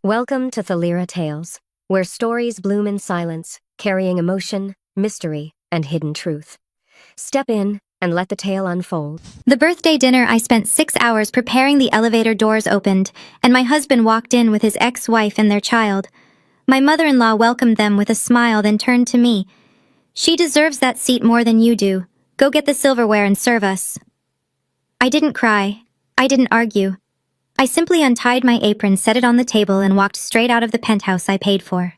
Welcome to Thalira Tales, where stories bloom in silence, carrying emotion, mystery, and hidden truth. Step in and let the tale unfold. The birthday dinner, I spent 6 hours preparing. The elevator doors opened, and my husband walked in with his ex-wife and their child. My mother-in-law welcomed them with a smile, then turned to me. "She deserves that seat more than you do. Go get the silverware and serve us." I didn't cry. I didn't argue. I simply untied my apron, set it on the table, and walked straight out of the penthouse I paid for.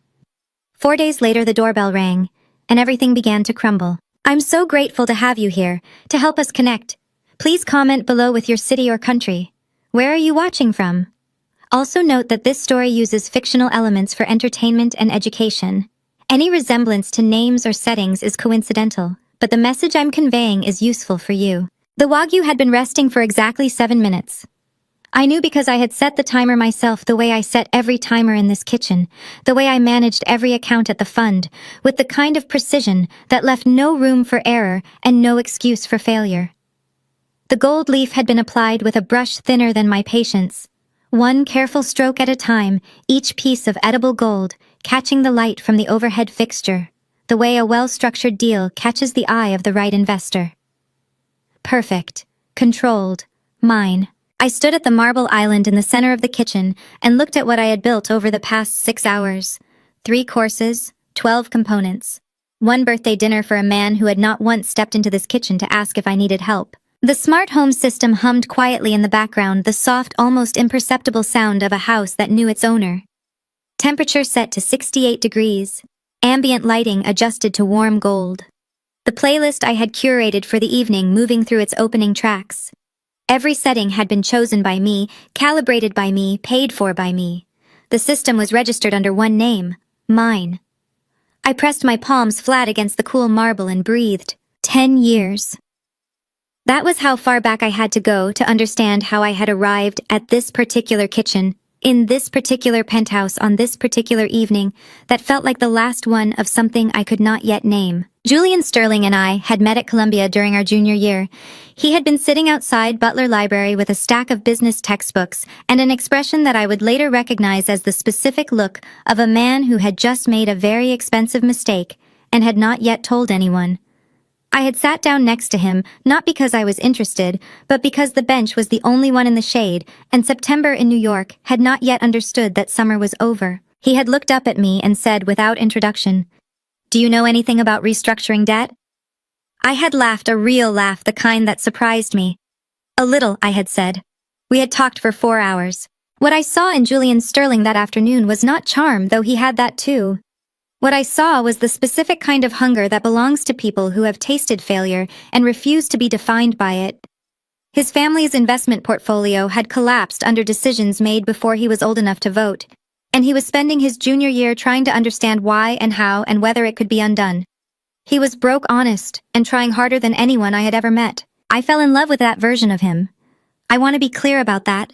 4 days later, the doorbell rang, and everything began to crumble. "I'm so grateful to have you here, to help us connect. Please comment below with your city or country. Where are you watching from?" Also note that this story uses fictional elements for entertainment and education. Any resemblance to names or settings is coincidental, but the message I'm conveying is useful for you. The Wagyu had been resting for exactly 7 minutes. I knew because I had set the timer myself, the way I set every timer in this kitchen, the way I managed every account at the fund, with the kind of precision that left no room for error and no excuse for failure. The gold leaf had been applied with a brush thinner than my patience. One careful stroke at a time, each piece of edible gold catching the light from the overhead fixture, the way a well-structured deal catches the eye of the right investor. Perfect. Controlled. Mine. I stood at the marble island in the center of the kitchen and looked at what I had built over the past 6 hours. 3 courses, 12 components. 1 birthday dinner for a man who had not once stepped into this kitchen to ask if I needed help. The smart home system hummed quietly in the background, the soft, almost imperceptible sound of a house that knew its owner. Temperature set to 68 degrees. Ambient lighting adjusted to warm gold. The playlist I had curated for the evening moving through its opening tracks. Every setting had been chosen by me, calibrated by me, paid for by me. The system was registered under one name, mine. I pressed my palms flat against the cool marble and breathed. 10 years. That was how far back I had to go to understand how I had arrived at this particular kitchen, in this particular penthouse on this particular evening that felt like the last one of something I could not yet name. Julian Sterling and I had met at Columbia during our junior year. He had been sitting outside Butler Library with a stack of business textbooks and an expression that I would later recognize as the specific look of a man who had just made a very expensive mistake and had not yet told anyone. I had sat down next to him, not because I was interested, but because the bench was the only one in the shade, and September in New York had not yet understood that summer was over. He had looked up at me and said without introduction, "Do you know anything about restructuring debt?" I had laughed, a real laugh, the kind that surprised me. "A little," I had said. We had talked for 4 hours. What I saw in Julian Sterling that afternoon was not charm, though he had that too. What I saw was the specific kind of hunger that belongs to people who have tasted failure and refuse to be defined by it. His family's investment portfolio had collapsed under decisions made before he was old enough to vote, and he was spending his junior year trying to understand why and how and whether it could be undone. He was broke honest and trying harder than anyone I had ever met. I fell in love with that version of him. I want to be clear about that.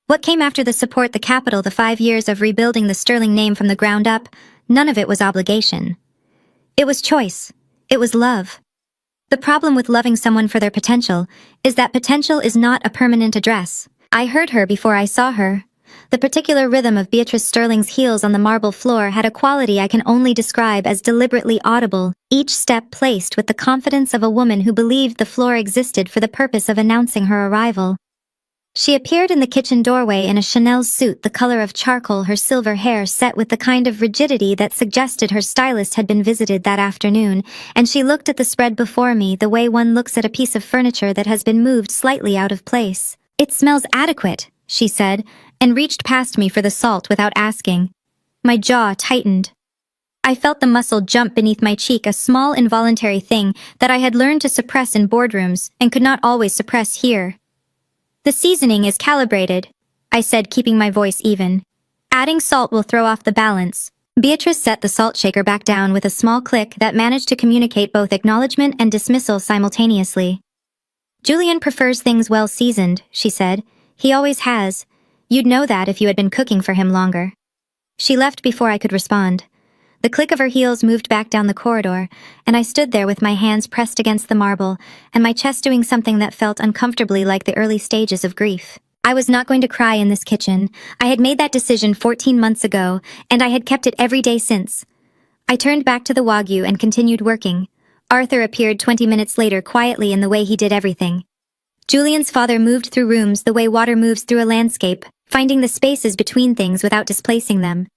What came after the support, the capital, the 5 years of rebuilding the Sterling name from the ground up, none of it was obligation. It was choice. It was love. The problem with loving someone for their potential is that potential is not a permanent address. I heard her before I saw her. The particular rhythm of Beatrice Sterling's heels on the marble floor had a quality I can only describe as deliberately audible, each step placed with the confidence of a woman who believed the floor existed for the purpose of announcing her arrival. She appeared in the kitchen doorway in a Chanel suit the color of charcoal, her silver hair set with the kind of rigidity that suggested her stylist had been visited that afternoon, and she looked at the spread before me the way one looks at a piece of furniture that has been moved slightly out of place. "It smells adequate," she said, and reached past me for the salt without asking. My jaw tightened. I felt the muscle jump beneath my cheek, a small involuntary thing that I had learned to suppress in boardrooms and could not always suppress here. "The seasoning is calibrated," I said, keeping my voice even. "Adding salt will throw off the balance." Beatrice set the salt shaker back down with a small click that managed to communicate both acknowledgement and dismissal simultaneously. "Julian prefers things well seasoned," she said. "He always has. You'd know that if you had been cooking for him longer." She left before I could respond. The click of her heels moved back down the corridor, and I stood there with my hands pressed against the marble, and my chest doing something that felt uncomfortably like the early stages of grief. I was not going to cry in this kitchen. I had made that decision 14 months ago, and I had kept it every day since. I turned back to the Wagyu and continued working. Arthur appeared 20 minutes later quietly in the way he did everything. Julian's father moved through rooms the way water moves through a landscape, finding the spaces between things without displacing them.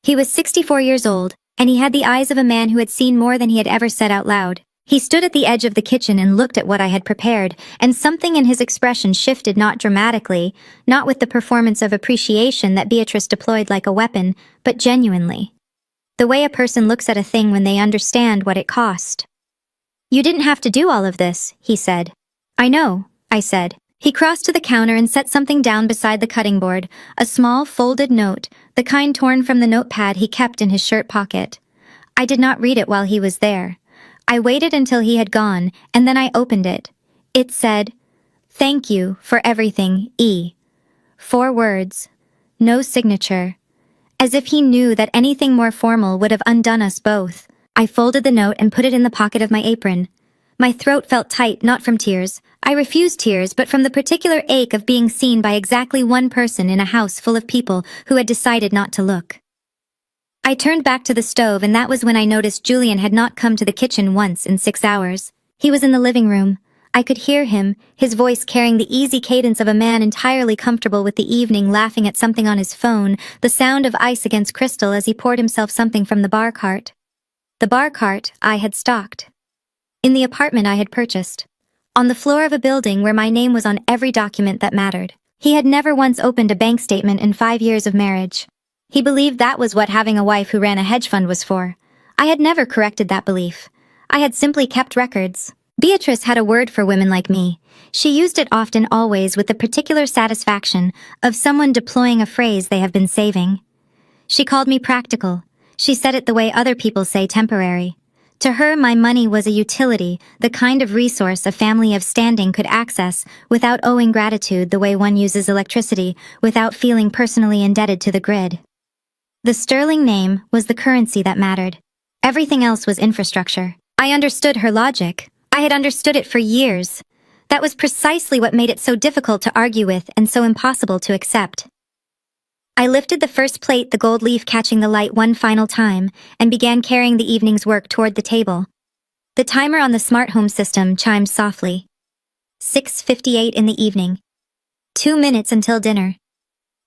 He was 64 years old, and he had the eyes of a man who had seen more than he had ever said out loud. He stood at the edge of the kitchen and looked at what I had prepared, and something in his expression shifted not dramatically, not with the performance of appreciation that Beatrice deployed like a weapon, but genuinely. The way a person looks at a thing when they understand what it cost. "You didn't have to do all of this," he said. "I know," I said. He crossed to the counter and set something down beside the cutting board, a small, folded note, the kind torn from the notepad he kept in his shirt pocket. I did not read it while he was there. I waited until he had gone, and then I opened it. It said, "Thank you for everything, E." 4 words. No signature. As if he knew that anything more formal would have undone us both. I folded the note and put it in the pocket of my apron. My throat felt tight, not from tears. I refused tears, but from the particular ache of being seen by exactly one person in a house full of people who had decided not to look. I turned back to the stove, and that was when I noticed Julian had not come to the kitchen once in 6 hours. He was in the living room. I could hear him, his voice carrying the easy cadence of a man entirely comfortable with the evening, laughing at something on his phone, the sound of ice against crystal as he poured himself something from the bar cart. The bar cart I had stocked. In the apartment I had purchased. On the floor of a building where my name was on every document that mattered. He had never once opened a bank statement in 5 years of marriage. He believed that was what having a wife who ran a hedge fund was for. I had never corrected that belief. I had simply kept records. Beatrice had a word for women like me. She used it often, always, with the particular satisfaction of someone deploying a phrase they have been saving. She called me practical. She said it the way other people say temporary. To her, my money was a utility, the kind of resource a family of standing could access without owing gratitude the way one uses electricity, without feeling personally indebted to the grid. The sterling name was the currency that mattered. Everything else was infrastructure. I understood her logic. I had understood it for years. That was precisely what made it so difficult to argue with and so impossible to accept. I lifted the first plate, the gold leaf catching the light one final time, and began carrying the evening's work toward the table. The timer on the smart home system chimed softly. 6:58 in the evening. 2 minutes until dinner.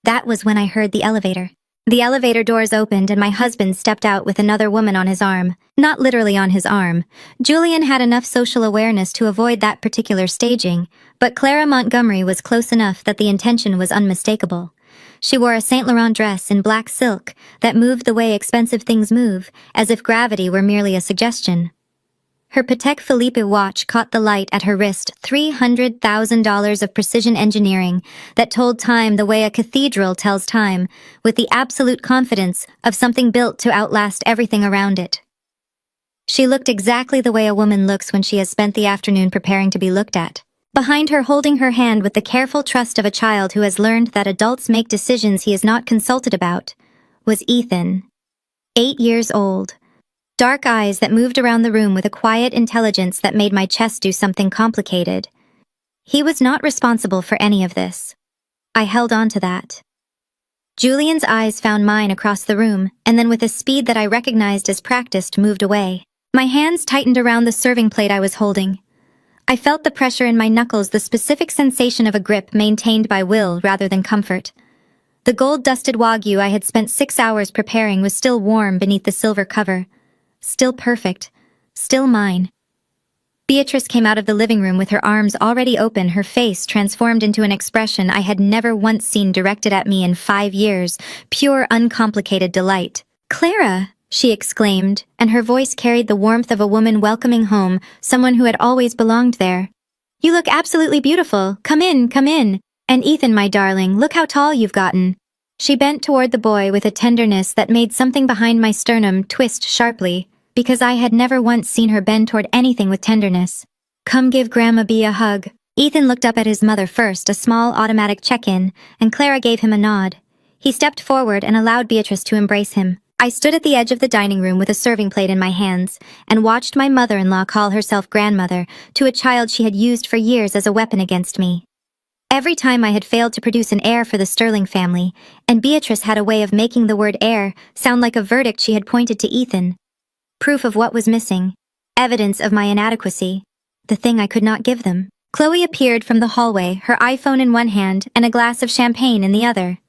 That was when I heard the elevator. The elevator doors opened and my husband stepped out with another woman on his arm. Not literally on his arm. Julian had enough social awareness to avoid that particular staging, but Clara Montgomery was close enough that the intention was unmistakable. She wore a Saint Laurent dress in black silk that moved the way expensive things move, as if gravity were merely a suggestion. Her Patek Philippe watch caught the light at her wrist, $300,000 of precision engineering that told time the way a cathedral tells time, with the absolute confidence of something built to outlast everything around it. She looked exactly the way a woman looks when she has spent the afternoon preparing to be looked at. Behind her, holding her hand with the careful trust of a child who has learned that adults make decisions he is not consulted about, was Ethan. 8 years old. Dark eyes that moved around the room with a quiet intelligence that made my chest do something complicated. He was not responsible for any of this. I held on to that. Julian's eyes found mine across the room, and then with a speed that I recognized as practiced, moved away. My hands tightened around the serving plate I was holding. I felt the pressure in my knuckles, the specific sensation of a grip maintained by will rather than comfort. The gold-dusted Wagyu I had spent 6 hours preparing was still warm beneath the silver cover. Still perfect. Still mine. Beatrice came out of the living room with her arms already open, her face transformed into an expression I had never once seen directed at me in 5 years, pure, uncomplicated delight. "Clara!" she exclaimed, and her voice carried the warmth of a woman welcoming home someone who had always belonged there. "You look absolutely beautiful. Come in, come in. And Ethan, my darling, look how tall you've gotten." She bent toward the boy with a tenderness that made something behind my sternum twist sharply, because I had never once seen her bend toward anything with tenderness. "Come give Grandma B a hug." Ethan looked up at his mother first, a small automatic check-in, and Clara gave him a nod. He stepped forward and allowed Beatrice to embrace him. I stood at the edge of the dining room with a serving plate in my hands and watched my mother-in-law call herself grandmother to a child she had used for years as a weapon against me. Every time I had failed to produce an heir for the Sterling family, and Beatrice had a way of making the word heir sound like a verdict she had pointed to Ethan. Proof of what was missing. Evidence of my inadequacy. The thing I could not give them. Chloe appeared from the hallway, her iPhone in one hand and a glass of champagne in the other.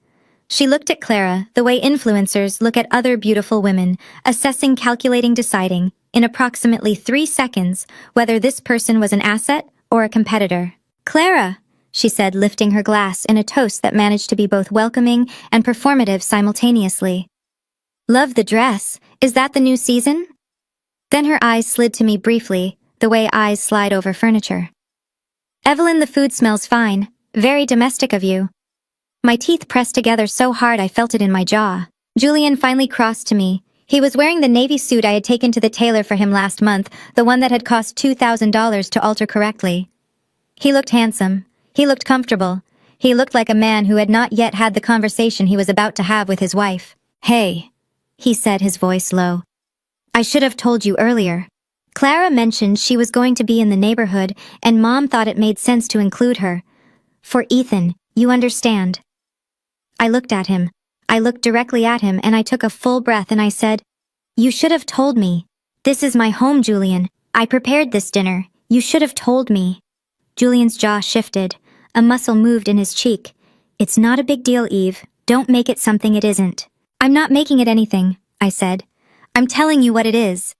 She looked at Clara the way influencers look at other beautiful women, assessing, calculating, deciding, in approximately 3 seconds, whether this person was an asset or a competitor. "Clara," she said, lifting her glass in a toast that managed to be both welcoming and performative simultaneously. "Love the dress. Is that the new season?" Then her eyes slid to me briefly, the way eyes slide over furniture. "Evelyn, the food smells fine. Very domestic of you." My teeth pressed together so hard I felt it in my jaw. Julian finally crossed to me. He was wearing the navy suit I had taken to the tailor for him last month, the one that had cost $2,000 to alter correctly. He looked handsome. He looked comfortable. He looked like a man who had not yet had the conversation he was about to have with his wife. "Hey," he said, his voice low. "I should have told you earlier. Clara mentioned she was going to be in the neighborhood, and Mom thought it made sense to include her. For Ethan, you understand." I looked at him. I looked directly at him, and I took a full breath and I said, "You should have told me. This is my home, Julian. I prepared this dinner. You should have told me." Julian's jaw shifted. A muscle moved in his cheek. "It's not a big deal, Eve. Don't make it something it isn't." "I'm not making it anything," I said. "I'm telling you what it is."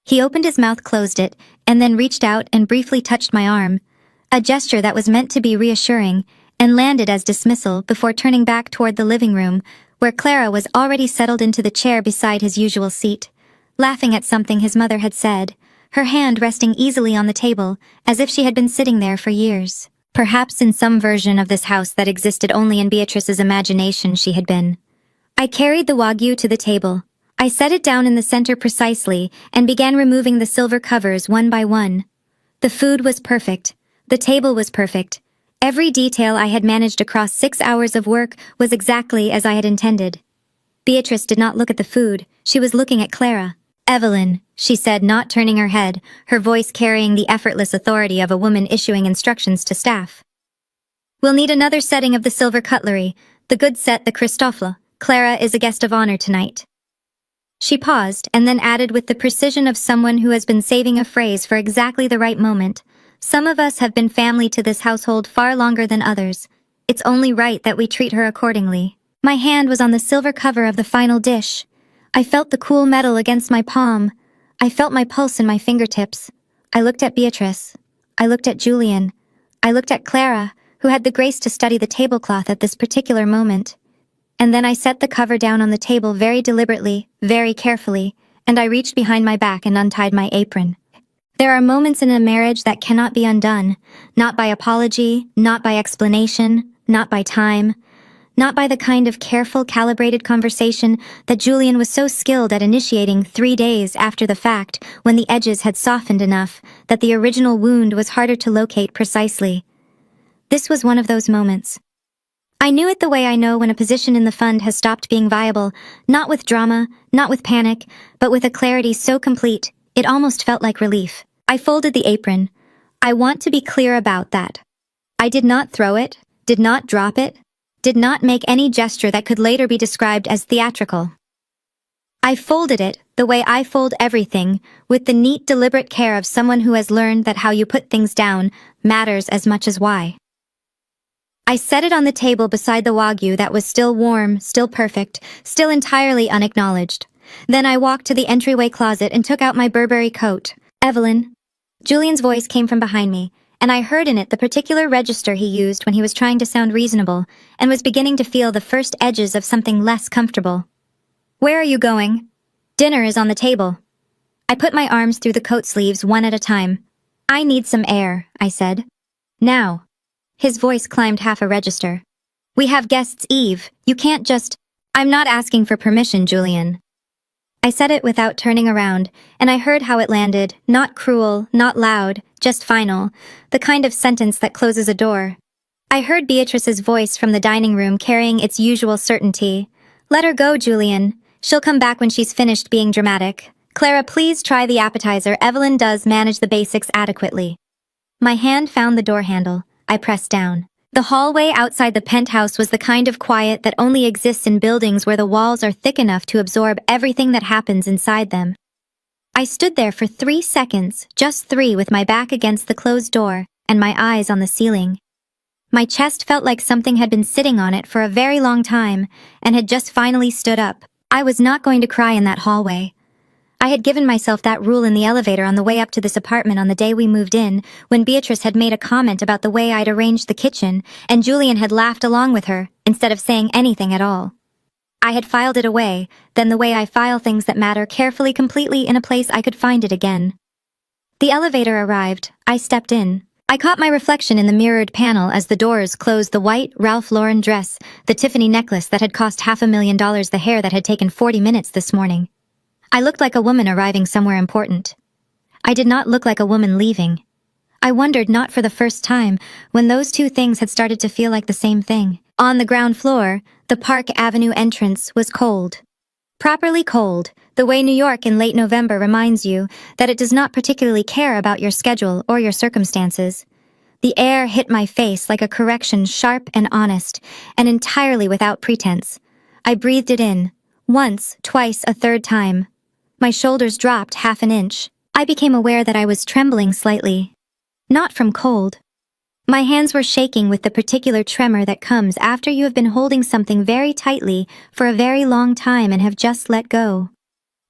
He opened his mouth, closed it, and then reached out and briefly touched my arm. A gesture that was meant to be reassuring, and landed as dismissal before turning back toward the living room, where Clara was already settled into the chair beside his usual seat, laughing at something his mother had said, her hand resting easily on the table, as if she had been sitting there for years. Perhaps in some version of this house that existed only in Beatrice's imagination she had been. I carried the Wagyu to the table. I set it down in the center precisely and began removing the silver covers one by one. The food was perfect. The table was perfect. Every detail I had managed across 6 hours of work was exactly as I had intended. Beatrice did not look at the food. She was looking at Clara. "Evelyn," she said, not turning her head, her voice carrying the effortless authority of a woman issuing instructions to staff. "We'll need another setting of the silver cutlery, the good set, the Christoffel. Clara is a guest of honor tonight." She paused and then added with the precision of someone who has been saving a phrase for exactly the right moment. "Some of us have been family to this household far longer than others. It's only right that we treat her accordingly." My hand was on the silver cover of the final dish. I felt the cool metal against my palm. I felt my pulse in my fingertips. I looked at Beatrice. I looked at Julian. I looked at Clara, who had the grace to study the tablecloth at this particular moment. And then I set the cover down on the table very deliberately, very carefully, and I reached behind my back and untied my apron. There are moments in a marriage that cannot be undone, not by apology, not by explanation, not by time, not by the kind of careful, calibrated conversation that Julian was so skilled at initiating 3 days after the fact, when the edges had softened enough that the original wound was harder to locate precisely. This was one of those moments. I knew it the way I know when a position in the fund has stopped being viable, not with drama, not with panic, but with a clarity so complete, it almost felt like relief. I folded the apron. I want to be clear about that. I did not throw it, did not drop it, did not make any gesture that could later be described as theatrical. I folded it the way I fold everything, with the neat, deliberate care of someone who has learned that how you put things down matters as much as why. I set it on the table beside the Wagyu that was still warm, still perfect, still entirely unacknowledged. Then I walked to the entryway closet and took out my Burberry coat. "Evelyn." Julian's voice came from behind me, and I heard in it the particular register he used when he was trying to sound reasonable, and was beginning to feel the first edges of something less comfortable. "Where are you going?" "Dinner is on the table." I put my arms through the coat sleeves one at a time. "I need some air," I said. "Now." His voice climbed half a register. "We have guests, Eve. You can't just—" "I'm not asking for permission, Julian." I said it without turning around, and I heard how it landed, not cruel, not loud, just final, the kind of sentence that closes a door. I heard Beatrice's voice from the dining room carrying its usual certainty. "Let her go, Julian. She'll come back when she's finished being dramatic. Clara, please try the appetizer. Evelyn does manage the basics adequately." My hand found the door handle. I pressed down. The hallway outside the penthouse was the kind of quiet that only exists in buildings where the walls are thick enough to absorb everything that happens inside them. I stood there for 3 seconds, just 3, with my back against the closed door and my eyes on the ceiling. My chest felt like something had been sitting on it for a very long time and had just finally stood up. I was not going to cry in that hallway. I had given myself that rule in the elevator on the way up to this apartment on the day we moved in, when Beatrice had made a comment about the way I'd arranged the kitchen, and Julian had laughed along with her, instead of saying anything at all. I had filed it away, then the way I file things that matter, carefully, completely in a place I could find it again. The elevator arrived. I stepped in. I caught my reflection in the mirrored panel as the doors closed. The white Ralph Lauren dress, the Tiffany necklace that had cost $500,000, the hair that had taken 40 minutes this morning. I looked like a woman arriving somewhere important. I did not look like a woman leaving. I wondered, not for the first time, when those two things had started to feel like the same thing. On the ground floor, the Park Avenue entrance was cold. Properly cold, the way New York in late November reminds you that it does not particularly care about your schedule or your circumstances. The air hit my face like a correction, sharp and honest, and entirely without pretense. I breathed it in, once, twice, a third time. My shoulders dropped half an inch. I became aware that I was trembling slightly. Not from cold. My hands were shaking with the particular tremor that comes after you have been holding something very tightly for a very long time and have just let go.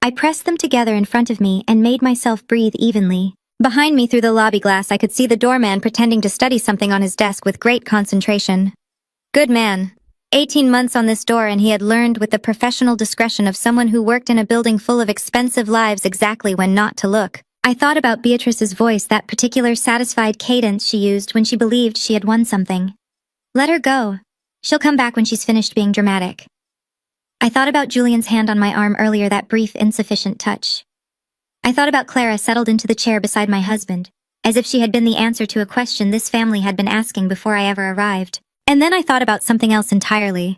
I pressed them together in front of me and made myself breathe evenly. Behind me through the lobby glass I could see the doorman pretending to study something on his desk with great concentration. Good man. 18 months on this door and he had learned with the professional discretion of someone who worked in a building full of expensive lives exactly when not to look. I thought about Beatrice's voice, that particular satisfied cadence she used when she believed she had won something. Let her go. She'll come back when she's finished being dramatic. I thought about Julian's hand on my arm earlier, that brief, insufficient touch. I thought about Clara settled into the chair beside my husband, as if she had been the answer to a question this family had been asking before I ever arrived. And then I thought about something else entirely.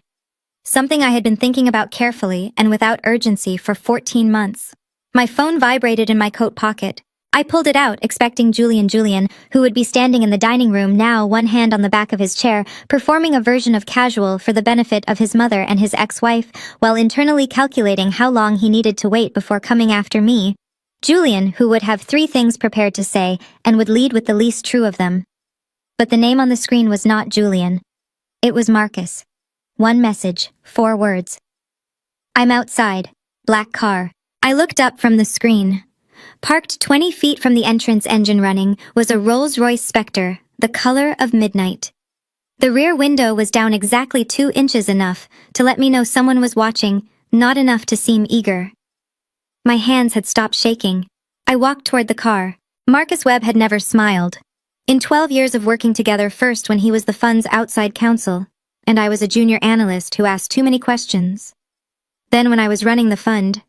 Something I had been thinking about carefully and without urgency for 14 months. My phone vibrated in my coat pocket. I pulled it out, expecting Julian, who would be standing in the dining room now, one hand on the back of his chair, performing a version of casual for the benefit of his mother and his ex-wife, while internally calculating how long he needed to wait before coming after me. Julian, who would have 3 things prepared to say and would lead with the least true of them. But the name on the screen was not Julian. It was Marcus. 1 message, 4 words. I'm outside. Black car. I looked up from the screen. Parked 20 feet from the entrance, engine running, was a Rolls-Royce Spectre, the color of midnight. The rear window was down exactly 2 inches, enough to let me know someone was watching, not enough to seem eager. My hands had stopped shaking. I walked toward the car. Marcus Webb had never smiled. In 12 years of working together, first when he was the fund's outside counsel, and I was a junior analyst who asked too many questions. Then when I was running the fund,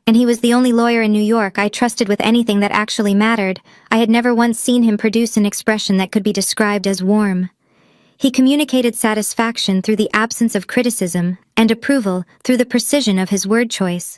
and he was the only lawyer in New York I trusted with anything that actually mattered, I had never once seen him produce an expression that could be described as warm. He communicated satisfaction through the absence of criticism, and approval through the precision of his word choice.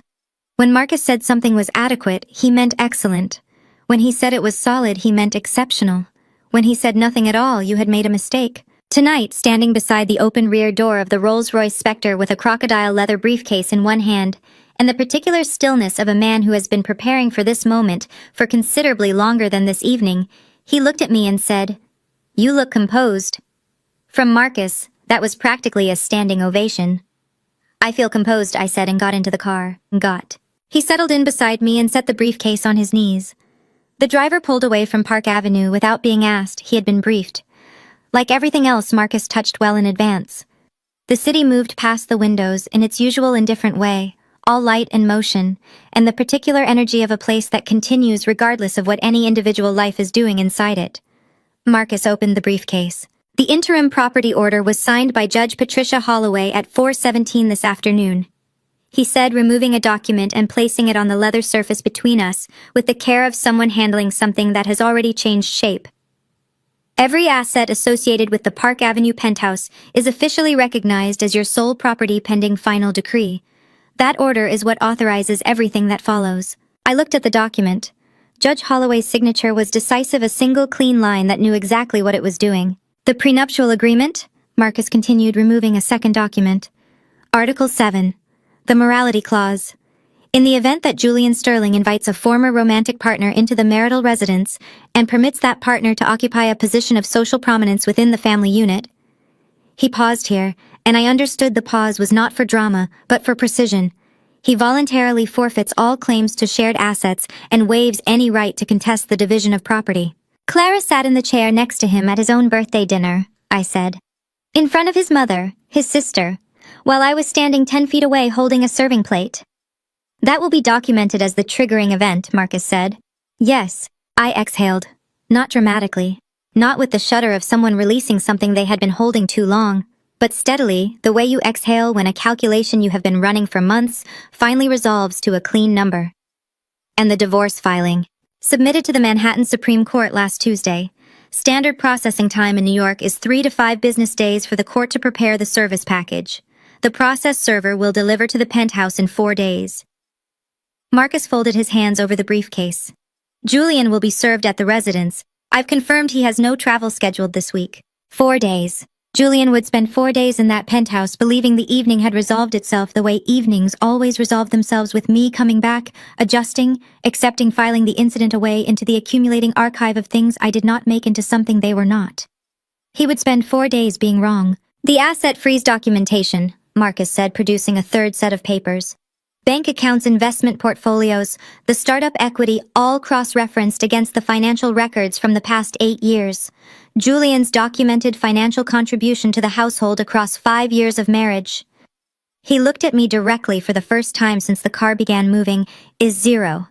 When Marcus said something was adequate, he meant excellent. When he said it was solid, he meant exceptional. When he said nothing at all, you had made a mistake. Tonight, standing beside the open rear door of the Rolls-Royce Spectre with a crocodile leather briefcase in one hand, and the particular stillness of a man who has been preparing for this moment for considerably longer than this evening, he looked at me and said, "You look composed." From Marcus, that was practically a standing ovation. "I feel composed," I said, and got into the car. He settled in beside me and set the briefcase on his knees. The driver pulled away from Park Avenue without being asked. He had been briefed. Like everything else, Marcus touched well in advance. The city moved past the windows in its usual indifferent way, all light and motion, and the particular energy of a place that continues regardless of what any individual life is doing inside it. Marcus opened the briefcase. The interim property order was signed by Judge Patricia Holloway at 4:17 this afternoon. He said, removing a document and placing it on the leather surface between us, with the care of someone handling something that has already changed shape. Every asset associated with the Park Avenue penthouse is officially recognized as your sole property pending final decree. That order is what authorizes everything that follows. I looked at the document. Judge Holloway's signature was decisive, a single clean line that knew exactly what it was doing. The prenuptial agreement? Marcus continued, removing a second document. Article 7. The Morality Clause. In the event that Julian Sterling invites a former romantic partner into the marital residence and permits that partner to occupy a position of social prominence within the family unit. He paused here, and I understood the pause was not for drama, but for precision. He voluntarily forfeits all claims to shared assets and waives any right to contest the division of property. Clara sat in the chair next to him at his own birthday dinner, I said. In front of his mother, his sister, while I was standing 10 feet away holding a serving plate. That will be documented as the triggering event, Marcus said. Yes, I exhaled. Not dramatically. Not with the shudder of someone releasing something they had been holding too long, but steadily, the way you exhale when a calculation you have been running for months finally resolves to a clean number. And the divorce filing. Submitted to the Manhattan Supreme Court last Tuesday. Standard processing time in New York is 3 to 5 business days for the court to prepare the service package. The process server will deliver to the penthouse in 4 days. Marcus folded his hands over the briefcase. Julian will be served at the residence. I've confirmed he has no travel scheduled this week. 4 days. Julian would spend 4 days in that penthouse, believing the evening had resolved itself the way evenings always resolve themselves, with me coming back, adjusting, accepting, filing the incident away into the accumulating archive of things I did not make into something they were not. He would spend 4 days being wrong. The asset freeze documentation, Marcus said, producing a third set of papers. Bank accounts, investment portfolios, the startup equity, all cross-referenced against the financial records from the past 8 years. Julian's documented financial contribution to the household across 5 years of marriage. He looked at me directly for the first time since the car began moving, is zero.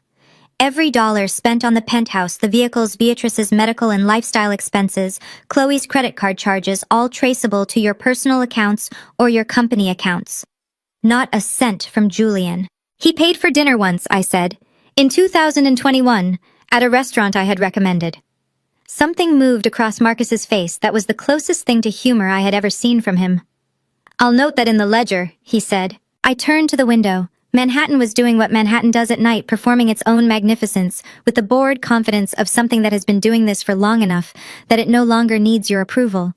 Every dollar spent on the penthouse, the vehicles, Beatrice's medical and lifestyle expenses, Chloe's credit card charges, all traceable to your personal accounts or your company accounts. Not a cent from Julian. He paid for dinner once, I said, in 2021, at a restaurant I had recommended. Something moved across Marcus's face that was the closest thing to humor I had ever seen from him. I'll note that in the ledger, he said. I turned to the window. Manhattan was doing what Manhattan does at night, performing its own magnificence, with the bored confidence of something that has been doing this for long enough that it no longer needs your approval.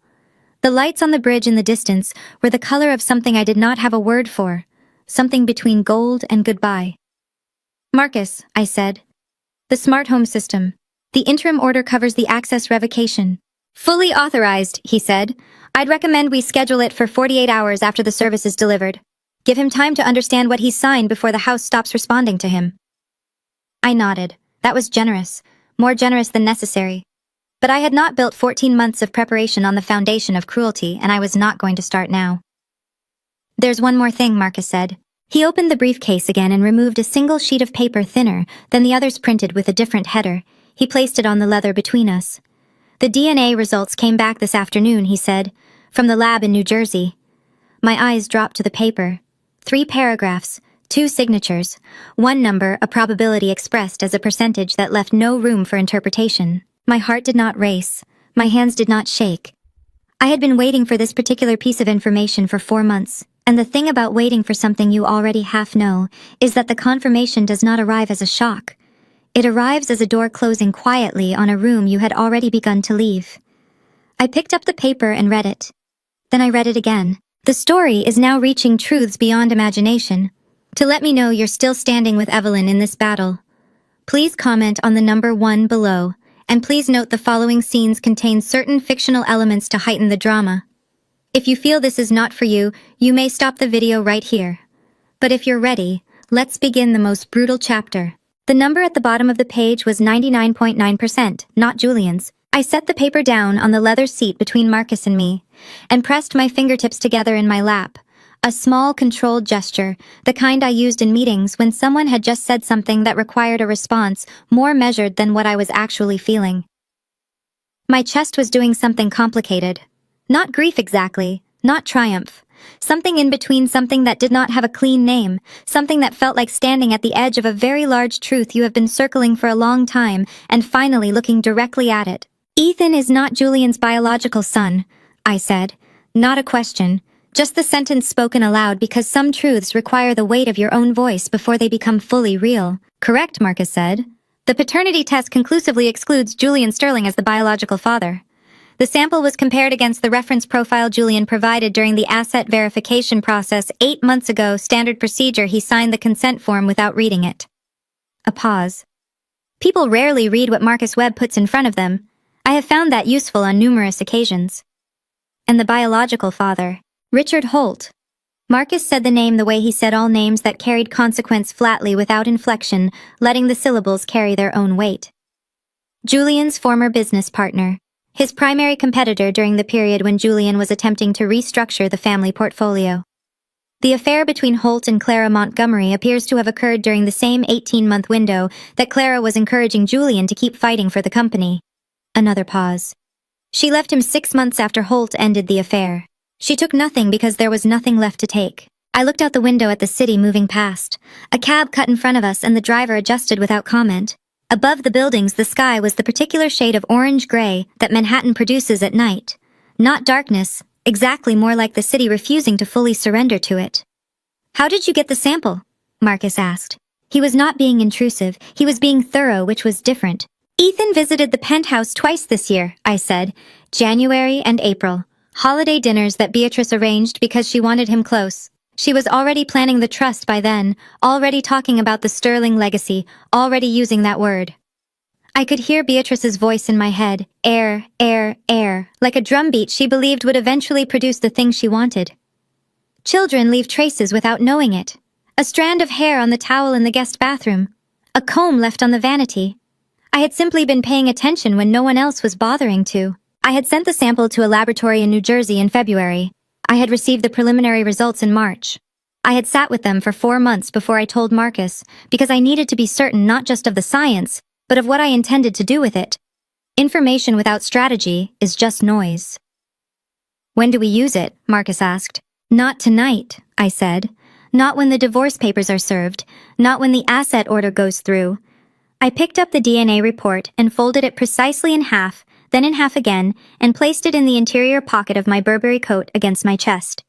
The lights on the bridge in the distance were the color of something I did not have a word for, something between gold and goodbye. Marcus, I said. The smart home system. The interim order covers the access revocation. Fully authorized, he said. I'd recommend we schedule it for 48 hours after the service is delivered. Give him time to understand what he's signed before the house stops responding to him. I nodded. That was generous. More generous than necessary. But I had not built 14 months of preparation on the foundation of cruelty, and I was not going to start now. There's one more thing, Marcus said. He opened the briefcase again and removed a single sheet of paper thinner than the others, printed with a different header. He placed it on the leather between us. The DNA results came back this afternoon, he said, from the lab in New Jersey. My eyes dropped to the paper. 3 paragraphs, 2 signatures, 1 number, a probability expressed as a percentage that left no room for interpretation. My heart did not race. My hands did not shake. I had been waiting for this particular piece of information for 4 months, and the thing about waiting for something you already half know is that the confirmation does not arrive as a shock. It arrives as a door closing quietly on a room you had already begun to leave. I picked up the paper and read it. Then I read it again. The story is now reaching truths beyond imagination. To let me know you're still standing with Evelyn in this battle. Please comment on the number 1 below. And please note the following scenes contain certain fictional elements to heighten the drama. If you feel this is not for you, you may stop the video right here. But if you're ready, let's begin the most brutal chapter. The number at the bottom of the page was 99.9%, not Julian's. I set the paper down on the leather seat between Marcus and me, and pressed my fingertips together in my lap. A small, controlled gesture, the kind I used in meetings when someone had just said something that required a response more measured than what I was actually feeling. My chest was doing something complicated. Not grief exactly, not triumph. Something in between, something that did not have a clean name, something that felt like standing at the edge of a very large truth you have been circling for a long time and finally looking directly at it. Ethan is not Julian's biological son, I said. Not a question. Just the sentence spoken aloud, because some truths require the weight of your own voice before they become fully real. Correct, Marcus said. The paternity test conclusively excludes Julian Sterling as the biological father. The sample was compared against the reference profile Julian provided during the asset verification process 8 months ago. Standard procedure. He signed the consent form without reading it. A pause. People rarely read what Marcus Webb puts in front of them. I have found that useful on numerous occasions. And the biological father, Richard Holt. Marcus said the name the way he said all names that carried consequence, flatly without inflection, letting the syllables carry their own weight. Julian's former business partner. His primary competitor during the period when Julian was attempting to restructure the family portfolio. The affair between Holt and Clara Montgomery appears to have occurred during the same 18-month window that Clara was encouraging Julian to keep fighting for the company. Another pause. She left him 6 months after Holt ended the affair. She took nothing because there was nothing left to take. I looked out the window at the city moving past. A cab cut in front of us and the driver adjusted without comment. Above the buildings, the sky was the particular shade of orange-gray that Manhattan produces at night. Not darkness, exactly, more like the city refusing to fully surrender to it. "How did you get the sample?" Marcus asked. He was not being intrusive, he was being thorough, which was different. "Ethan visited the penthouse twice this year," I said. "January and April. Holiday dinners that Beatrice arranged because she wanted him close. She was already planning the trust by then, already talking about the Sterling legacy, already using that word." I could hear Beatrice's voice in my head, heir, heir, heir, like a drumbeat she believed would eventually produce the thing she wanted. Children leave traces without knowing it. A strand of hair on the towel in the guest bathroom. A comb left on the vanity. I had simply been paying attention when no one else was bothering to. I had sent the sample to a laboratory in New Jersey in February. I had received the preliminary results in March. I had sat with them for 4 months before I told Marcus, because I needed to be certain not just of the science, but of what I intended to do with it. Information without strategy is just noise. "When do we use it?" Marcus asked. "Not tonight," I said. "Not when the divorce papers are served. Not when the asset order goes through." I picked up the DNA report and folded it precisely in half, then in half again, and placed it in the interior pocket of my Burberry coat against my chest.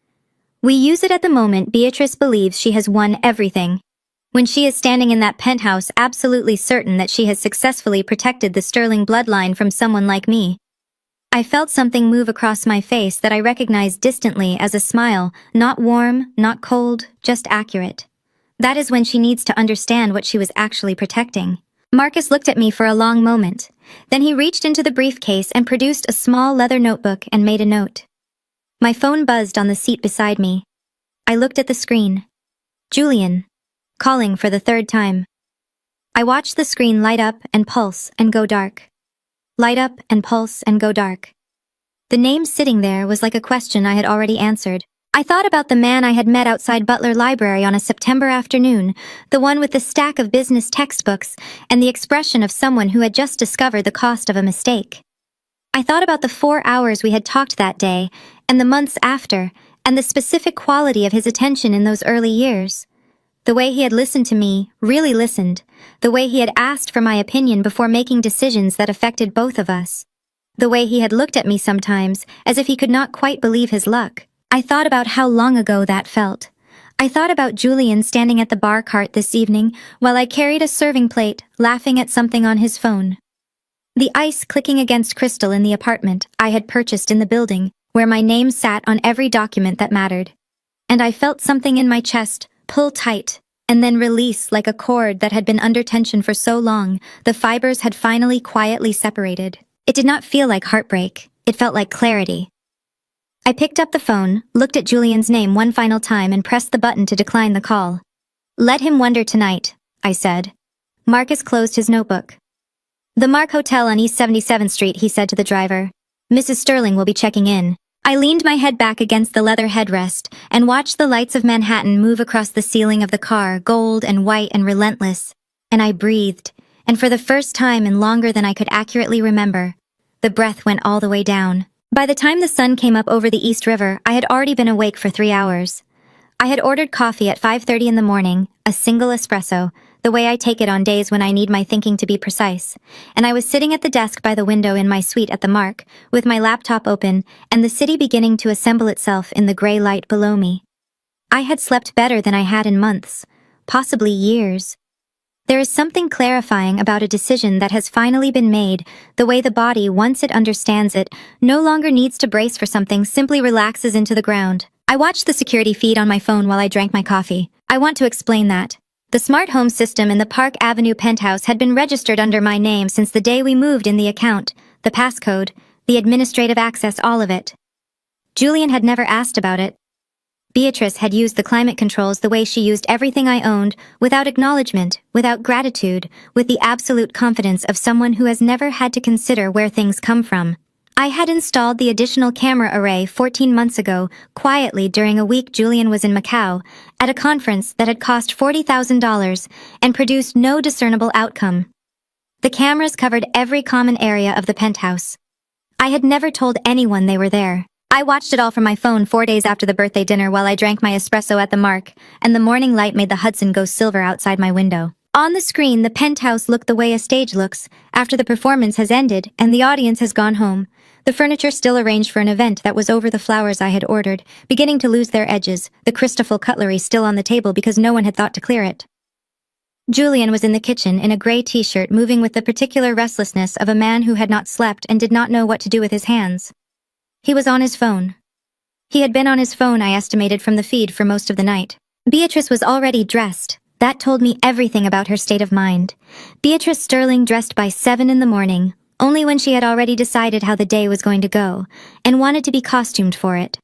"We use it at the moment Beatrice believes she has won everything. When she is standing in that penthouse absolutely certain that she has successfully protected the Sterling bloodline from someone like me." I felt something move across my face that I recognized distantly as a smile, not warm, not cold, just accurate. That is when she needs to understand what she was actually protecting. Marcus looked at me for a long moment. Then he reached into the briefcase and produced a small leather notebook and made a note. My phone buzzed on the seat beside me. I looked at the screen. Julian. Calling for the 3rd time. I watched the screen light up and pulse and go dark. Light up and pulse and go dark. The name sitting there was like a question I had already answered. I thought about the man I had met outside Butler Library on a September afternoon, the one with the stack of business textbooks and the expression of someone who had just discovered the cost of a mistake. I thought about the 4 hours we had talked that day, and the months after, and the specific quality of his attention in those early years. The way he had listened to me, really listened, the way he had asked for my opinion before making decisions that affected both of us. The way he had looked at me sometimes, as if he could not quite believe his luck. I thought about how long ago that felt. I thought about Julian standing at the bar cart this evening while I carried a serving plate, laughing at something on his phone. The ice clicking against crystal in the apartment I had purchased in the building, where my name sat on every document that mattered. And I felt something in my chest pull tight, and then release like a cord that had been under tension for so long, the fibers had finally quietly separated. It did not feel like heartbreak, it felt like clarity. I picked up the phone, looked at Julian's name one final time and pressed the button to decline the call. "Let him wonder tonight," I said. Marcus closed his notebook. "The Mark Hotel on East 77th Street," he said to the driver. "Mrs. Sterling will be checking in." I leaned my head back against the leather headrest and watched the lights of Manhattan move across the ceiling of the car, gold and white and relentless. And I breathed, and for the first time in longer than I could accurately remember, the breath went all the way down. By the time the sun came up over the East River, I had already been awake for 3 hours. I had ordered coffee at 5:30 in the morning, a single espresso, the way I take it on days when I need my thinking to be precise, and I was sitting at the desk by the window in my suite at the Mark, with my laptop open and the city beginning to assemble itself in the gray light below me. I had slept better than I had in months, possibly years. There is something clarifying about a decision that has finally been made. The way the body, once it understands it, no longer needs to brace for something, simply relaxes into the ground. I watched the security feed on my phone while I drank my coffee. I want to explain that. The smart home system in the Park Avenue penthouse had been registered under my name since the day we moved in. The account, the passcode, the administrative access, all of it. Julian had never asked about it. Beatrice had used the climate controls the way she used everything I owned, without acknowledgement, without gratitude, with the absolute confidence of someone who has never had to consider where things come from. I had installed the additional camera array 14 months ago, quietly during a week Julian was in Macau, at a conference that had cost $40,000, and produced no discernible outcome. The cameras covered every common area of the penthouse. I had never told anyone they were there. I watched it all from my phone 4 days after the birthday dinner while I drank my espresso at the Mark, and the morning light made the Hudson go silver outside my window. On the screen, the penthouse looked the way a stage looks, after the performance has ended and the audience has gone home. The furniture still arranged for an event that was over the flowers I had ordered, beginning to lose their edges, the crystal cutlery still on the table because no one had thought to clear it. Julian was in the kitchen in a gray t-shirt, moving with the particular restlessness of a man who had not slept and did not know what to do with his hands. He was on his phone. He had been on his phone, I estimated, from the feed for most of the night. Beatrice was already dressed. That told me everything about her state of mind. Beatrice Sterling dressed by 7 in the morning, only when she had already decided how the day was going to go, and wanted to be costumed for it.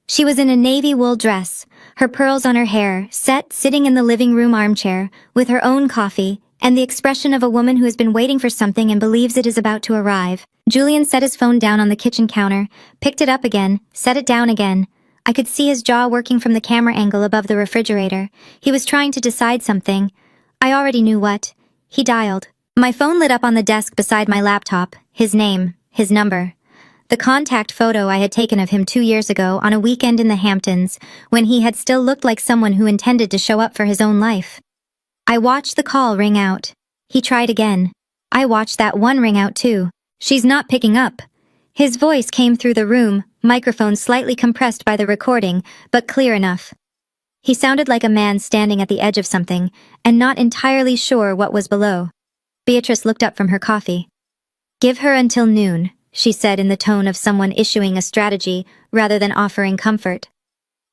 She was in a navy wool dress, her pearls on her hair, sitting in the living room armchair, with her own coffee, and the expression of a woman who has been waiting for something and believes it is about to arrive. Julian set his phone down on the kitchen counter, picked it up again, set it down again. I could see his jaw working from the camera angle above the refrigerator. He was trying to decide something. I already knew what. He dialed. My phone lit up on the desk beside my laptop. His name, his number. The contact photo I had taken of him 2 years ago on a weekend in the Hamptons, when he had still looked like someone who intended to show up for his own life. I watched the call ring out. He tried again. I watched that one ring out too. She's not picking up. His voice came through the room, microphone slightly compressed by the recording, but clear enough. He sounded like a man standing at the edge of something, and not entirely sure what was below. Beatrice looked up from her coffee. "Give her until noon," she said in the tone of someone issuing a strategy rather than offering comfort.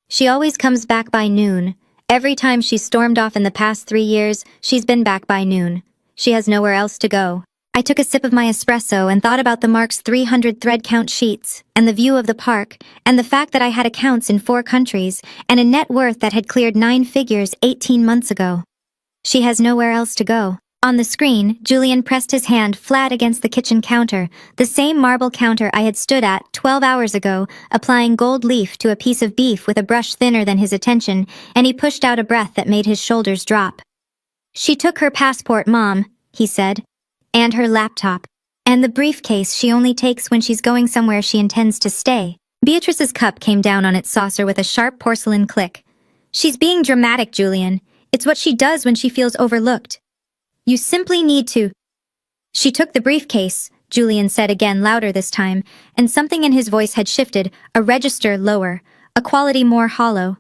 "She always comes back by noon. Every time she's stormed off in the past 3 years, she's been back by noon. She has nowhere else to go." I took a sip of my espresso and thought about the Mark's 300 thread count sheets, and the view of the park, and the fact that I had accounts in 4 countries, and a net worth that had cleared 9 figures 18 months ago. She has nowhere else to go. On the screen, Julian pressed his hand flat against the kitchen counter, the same marble counter I had stood at 12 hours ago, applying gold leaf to a piece of beef with a brush thinner than his attention, and he pushed out a breath that made his shoulders drop. "She took her passport, Mom," he said. "And her laptop. And the briefcase she only takes when she's going somewhere she intends to stay." Beatrice's cup came down on its saucer with a sharp porcelain click. "She's being dramatic, Julian. It's what she does when she feels overlooked. You simply need to—" "She took the briefcase," Julian said again, louder this time, and something in his voice had shifted, a register lower, a quality more hollow.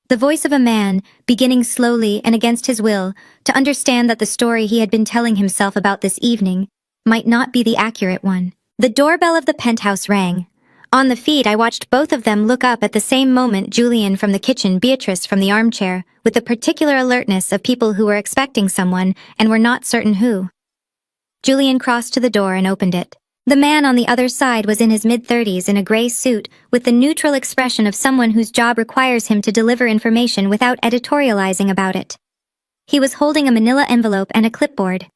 The voice of a man, beginning slowly and against his will, to understand that the story he had been telling himself about this evening might not be the accurate one. The doorbell of the penthouse rang. On the feed, I watched both of them look up at the same moment, Julian from the kitchen, Beatrice from the armchair, with the particular alertness of people who were expecting someone and were not certain who. Julian crossed to the door and opened it. The man on the other side was in his mid-30s in a gray suit, with the neutral expression of someone whose job requires him to deliver information without editorializing about it. He was holding a manila envelope and a clipboard.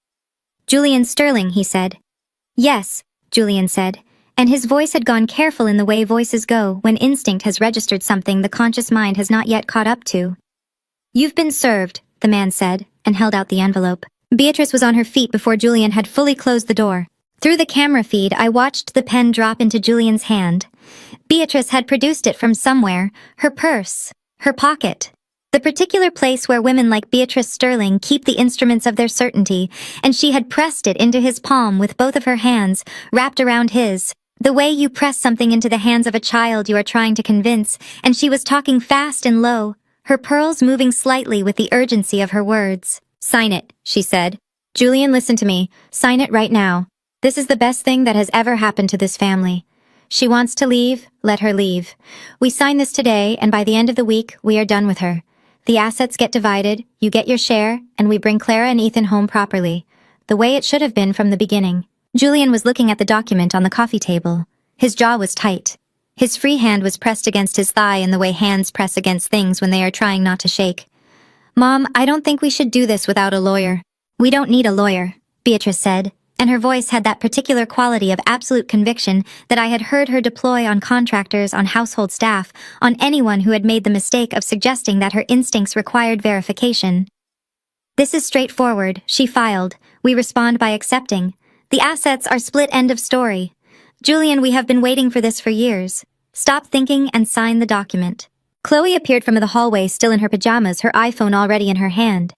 "Julian Sterling," he said. "Yes," Julian said, and his voice had gone careful in the way voices go when instinct has registered something the conscious mind has not yet caught up to. "You've been served," the man said, and held out the envelope. Beatrice was on her feet before Julian had fully closed the door. Through the camera feed, I watched the pen drop into Julian's hand. Beatrice had produced it from somewhere, her purse, her pocket. The particular place where women like Beatrice Sterling keep the instruments of their certainty, and she had pressed it into his palm with both of her hands, wrapped around his. The way you press something into the hands of a child you are trying to convince, and she was talking fast and low, her pearls moving slightly with the urgency of her words. Sign it, she said. Julian, listen to me. Sign it right now. This is the best thing that has ever happened to this family. She wants to leave, let her leave. We sign this today, and by the end of the week, we are done with her. The assets get divided, you get your share, and we bring Clara and Ethan home properly. The way it should have been from the beginning. Julian was looking at the document on the coffee table. His jaw was tight. His free hand was pressed against his thigh in the way hands press against things when they are trying not to shake. Mom, I don't think we should do this without a lawyer. We don't need a lawyer, Beatrice said, and her voice had that particular quality of absolute conviction that I had heard her deploy on contractors, on household staff, on anyone who had made the mistake of suggesting that her instincts required verification. This is straightforward, she filed. We respond by accepting. The assets are split, end of story. Julian, we have been waiting for this for years. Stop thinking and sign the document. Chloe appeared from the hallway still in her pajamas, her iPhone already in her hand.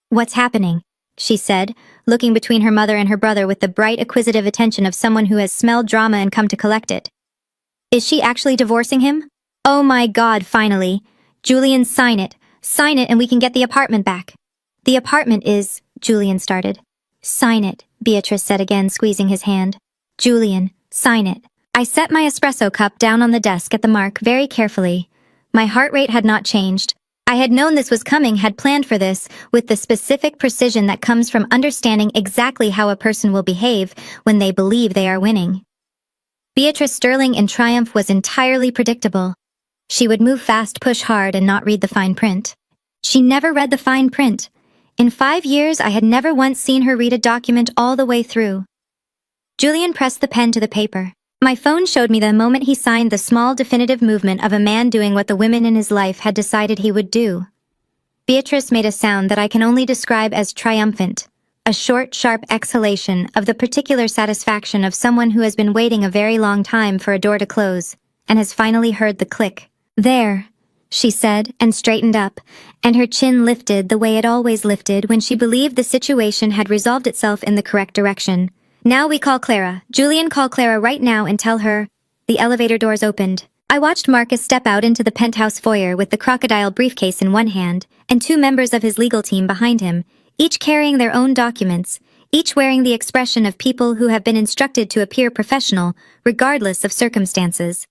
What's happening? She said, looking between her mother and her brother with the bright, acquisitive attention of someone who has smelled drama and come to collect it. Is she actually divorcing him? Oh my God, finally. Julian, sign it. Sign it and we can get the apartment back. The apartment is, Julian started. Sign it, Beatrice said again, squeezing his hand. Julian, sign it. I set my espresso cup down on the desk at the mark very carefully. My heart rate had not changed. I had known this was coming, had planned for this, with the specific precision that comes from understanding exactly how a person will behave when they believe they are winning. Beatrice Sterling in triumph was entirely predictable. She would move fast, push hard, and not read the fine print. She never read the fine print. In 5 years, I had never once seen her read a document all the way through. Julian pressed the pen to the paper. My phone showed me the moment he signed the small definitive movement of a man doing what the women in his life had decided he would do. Beatrice made a sound that I can only describe as triumphant, a short, sharp exhalation of the particular satisfaction of someone who has been waiting a very long time for a door to close, and has finally heard the click. There, she said, and straightened up, and her chin lifted the way it always lifted when she believed the situation had resolved itself in the correct direction. Now we call Clara. Julian, call Clara right now and tell her. The elevator doors opened. I watched Marcus step out into the penthouse foyer with the crocodile briefcase in one hand and 2 members of his legal team behind him, each carrying their own documents, each wearing the expression of people who have been instructed to appear professional, regardless of circumstances.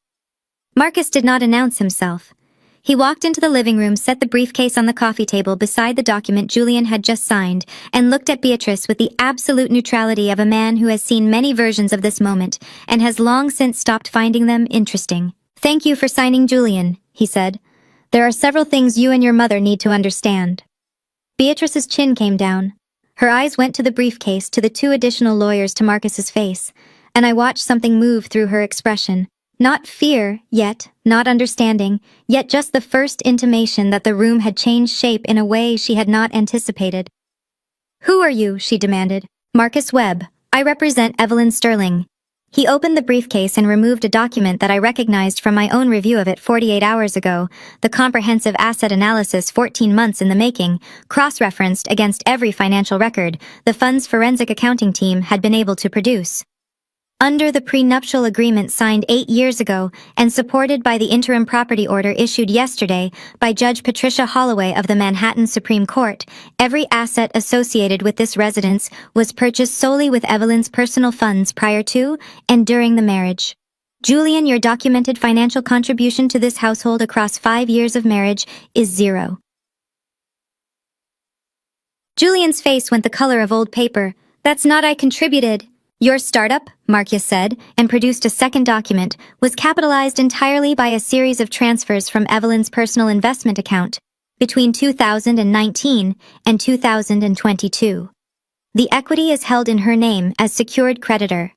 Marcus did not announce himself. He walked into the living room, set the briefcase on the coffee table beside the document Julian had just signed, and looked at Beatrice with the absolute neutrality of a man who has seen many versions of this moment and has long since stopped finding them interesting. Thank you for signing, Julian, he said. There are several things you and your mother need to understand. Beatrice's chin came down. Her eyes went to the briefcase, to the 2 additional lawyers, to Marcus's face, and I watched something move through her expression. Not fear, yet, not understanding, yet just the first intimation that the room had changed shape in a way she had not anticipated. Who are you? She demanded. Marcus Webb. I represent Evelyn Sterling. He opened the briefcase and removed a document that I recognized from my own review of it 48 hours ago, the comprehensive asset analysis 14 months in the making, cross-referenced against every financial record the fund's forensic accounting team had been able to produce. Under the prenuptial agreement signed 8 years ago and supported by the interim property order issued yesterday by Judge Patricia Holloway of the Manhattan Supreme Court, every asset associated with this residence was purchased solely with Evelyn's personal funds prior to and during the marriage. Julian, your documented financial contribution to this household across 5 years of marriage is 0. Julian's face went the color of old paper. That's not I contributed. Your startup, Marcus said, and produced a second document, was capitalized entirely by a series of transfers from Evelyn's personal investment account between 2019 and 2022. The equity is held in her name as secured creditor.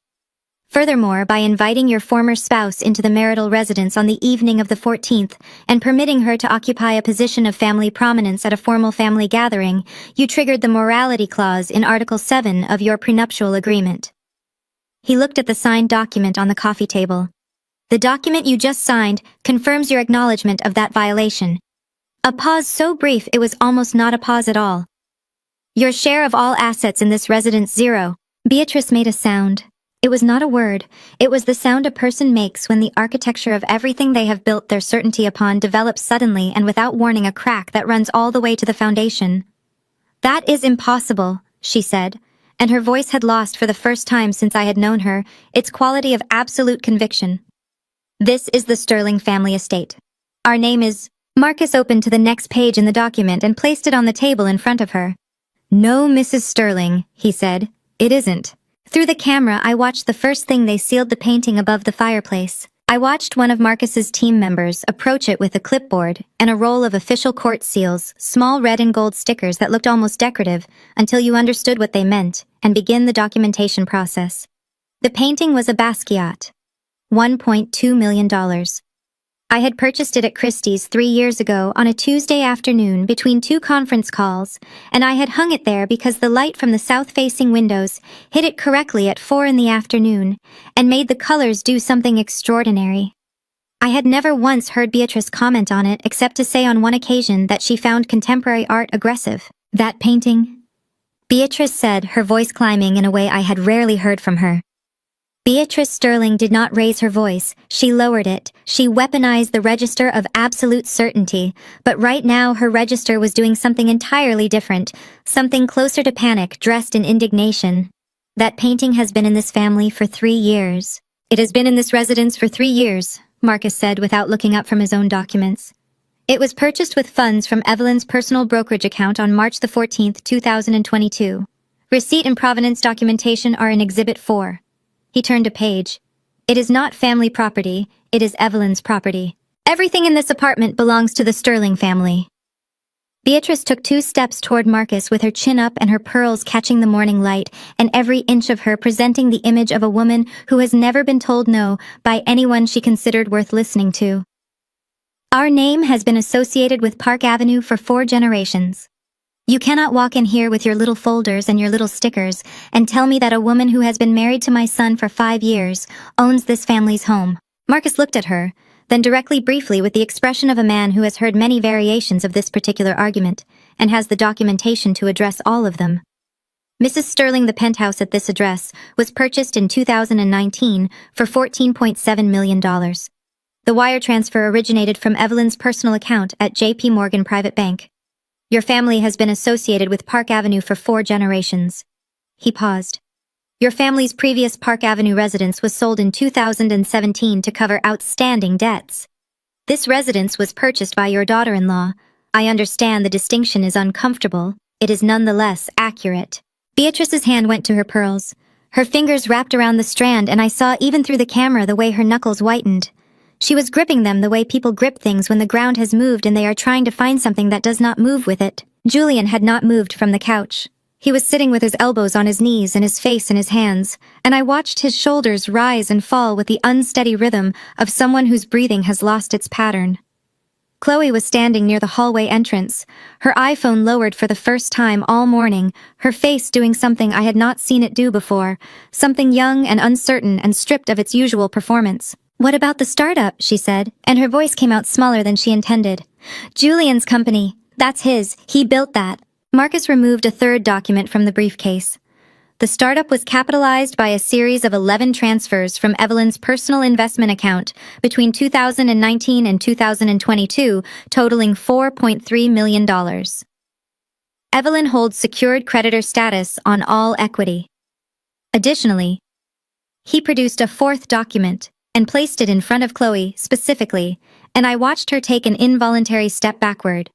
Furthermore, by inviting your former spouse into the marital residence on the evening of the 14th and permitting her to occupy a position of family prominence at a formal family gathering, you triggered the morality clause in Article 7 of your prenuptial agreement. He looked at the signed document on the coffee table. The document you just signed confirms your acknowledgement of that violation. A pause so brief it was almost not a pause at all. Your share of all assets in this residence 0. Beatrice made a sound. It was not a word. It was the sound a person makes when the architecture of everything they have built their certainty upon develops suddenly and without warning a crack that runs all the way to the foundation. "That is impossible," she said, and her voice had lost for the first time since I had known her its quality of absolute conviction. "This is the Sterling family estate. Our name is—" Marcus opened to the next page in the document and placed it on the table in front of her. "No, Mrs. Sterling," he said. "It isn't." Through the camera, I watched the first thing they sealed the painting above the fireplace. I watched one of Marcus's team members approach it with a clipboard and a roll of official court seals, small red and gold stickers that looked almost decorative until you understood what they meant, and begin the documentation process. The painting was a Basquiat. $1.2 million. I had purchased it at Christie's 3 years ago on a Tuesday afternoon between 2 conference calls, and I had hung it there because the light from the south-facing windows hit it correctly at 4 in the afternoon and made the colors do something extraordinary. I had never once heard Beatrice comment on it except to say on one occasion that she found contemporary art aggressive. "That painting?" Beatrice said, her voice climbing in a way I had rarely heard from her. Beatrice Sterling did not raise her voice, she lowered it. She weaponized the register of absolute certainty, but right now her register was doing something entirely different, something closer to panic dressed in indignation. "That painting has been in this family for 3 years. It has been in this residence for 3 years, Marcus said without looking up from his own documents. "It was purchased with funds from Evelyn's personal brokerage account on March the 14th, 2022. Receipt and provenance documentation are in Exhibit 4. He turned a page. "It is not family property, it is Evelyn's property. Everything in this apartment belongs to the Sterling family." Beatrice took 2 steps toward Marcus with her chin up and her pearls catching the morning light, and every inch of her presenting the image of a woman who has never been told no by anyone she considered worth listening to. "Our name has been associated with Park Avenue for 4 generations. You cannot walk in here with your little folders and your little stickers and tell me that a woman who has been married to my son for 5 years owns this family's home." Marcus looked at her, then directly briefly with the expression of a man who has heard many variations of this particular argument and has the documentation to address all of them. "Mrs. Sterling, the penthouse at this address, was purchased in 2019 for $14.7 million. The wire transfer originated from Evelyn's personal account at J.P. Morgan Private Bank. Your family has been associated with Park Avenue for 4 generations." He paused. "Your family's previous Park Avenue residence was sold in 2017 to cover outstanding debts. This residence was purchased by your daughter-in-law. I understand the distinction is uncomfortable. It is nonetheless accurate." Beatrice's hand went to her pearls. Her fingers wrapped around the strand, and I saw even through the camera the way her knuckles whitened. She was gripping them the way people grip things when the ground has moved and they are trying to find something that does not move with it. Julian had not moved from the couch. He was sitting with his elbows on his knees and his face in his hands, and I watched his shoulders rise and fall with the unsteady rhythm of someone whose breathing has lost its pattern. Chloe was standing near the hallway entrance, her iPhone lowered for the first time all morning, her face doing something I had not seen it do before, something young and uncertain and stripped of its usual performance. "What about the startup?" she said, and her voice came out smaller than she intended. "Julian's company. That's his. He built that." Marcus removed a 3rd document from the briefcase. "The startup was capitalized by a series of 11 transfers from Evelyn's personal investment account between 2019 and 2022, totaling $4.3 million. Evelyn holds secured creditor status on all equity." Additionally, he produced a 4th document and placed it in front of Chloe specifically, and I watched her take an involuntary step backward.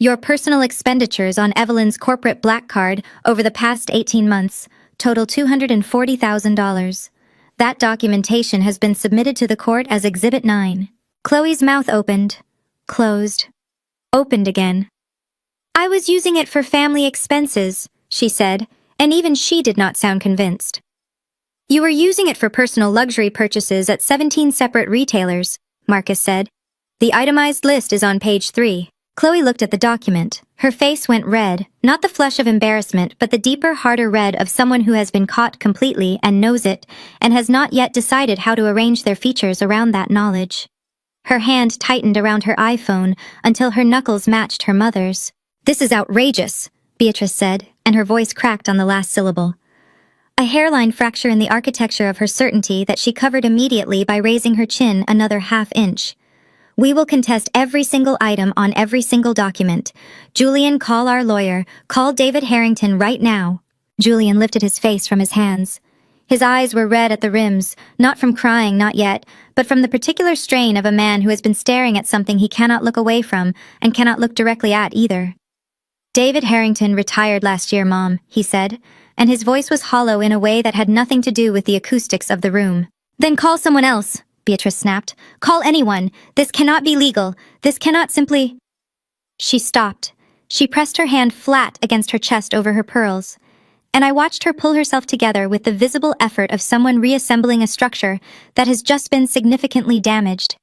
"Your personal expenditures on Evelyn's corporate black card over the past 18 months total $240,000. That documentation has been submitted to the court as Exhibit 9. Chloe's mouth opened, closed, opened again. "I was using it for family expenses," she said, and even she did not sound convinced. "You were using it for personal luxury purchases at 17 separate retailers," Marcus said. "The itemized list is on page 3. Chloe looked at the document. Her face went red, not the flush of embarrassment, but the deeper, harder red of someone who has been caught completely and knows it, and has not yet decided how to arrange their features around that knowledge. Her hand tightened around her iPhone until her knuckles matched her mother's. "This is outrageous," Beatrice said, and her voice cracked on the last syllable. A hairline fracture in the architecture of her certainty that she covered immediately by raising her chin another half inch. We will contest every single item on every single document. Julian, call our lawyer. Call David Harrington right now." Julian lifted his face from his hands. His eyes were red at the rims, not from crying, not yet, but from the particular strain of a man who has been staring at something he cannot look away from and cannot look directly at either. "David Harrington retired last year, Mom," he said, and his voice was hollow in a way that had nothing to do with the acoustics of the room. "Then call someone else," Beatrice snapped. "Call anyone. This cannot be legal. This cannot simply—" She stopped. She pressed her hand flat against her chest over her pearls, and I watched her pull herself together with the visible effort of someone reassembling a structure that has just been significantly damaged.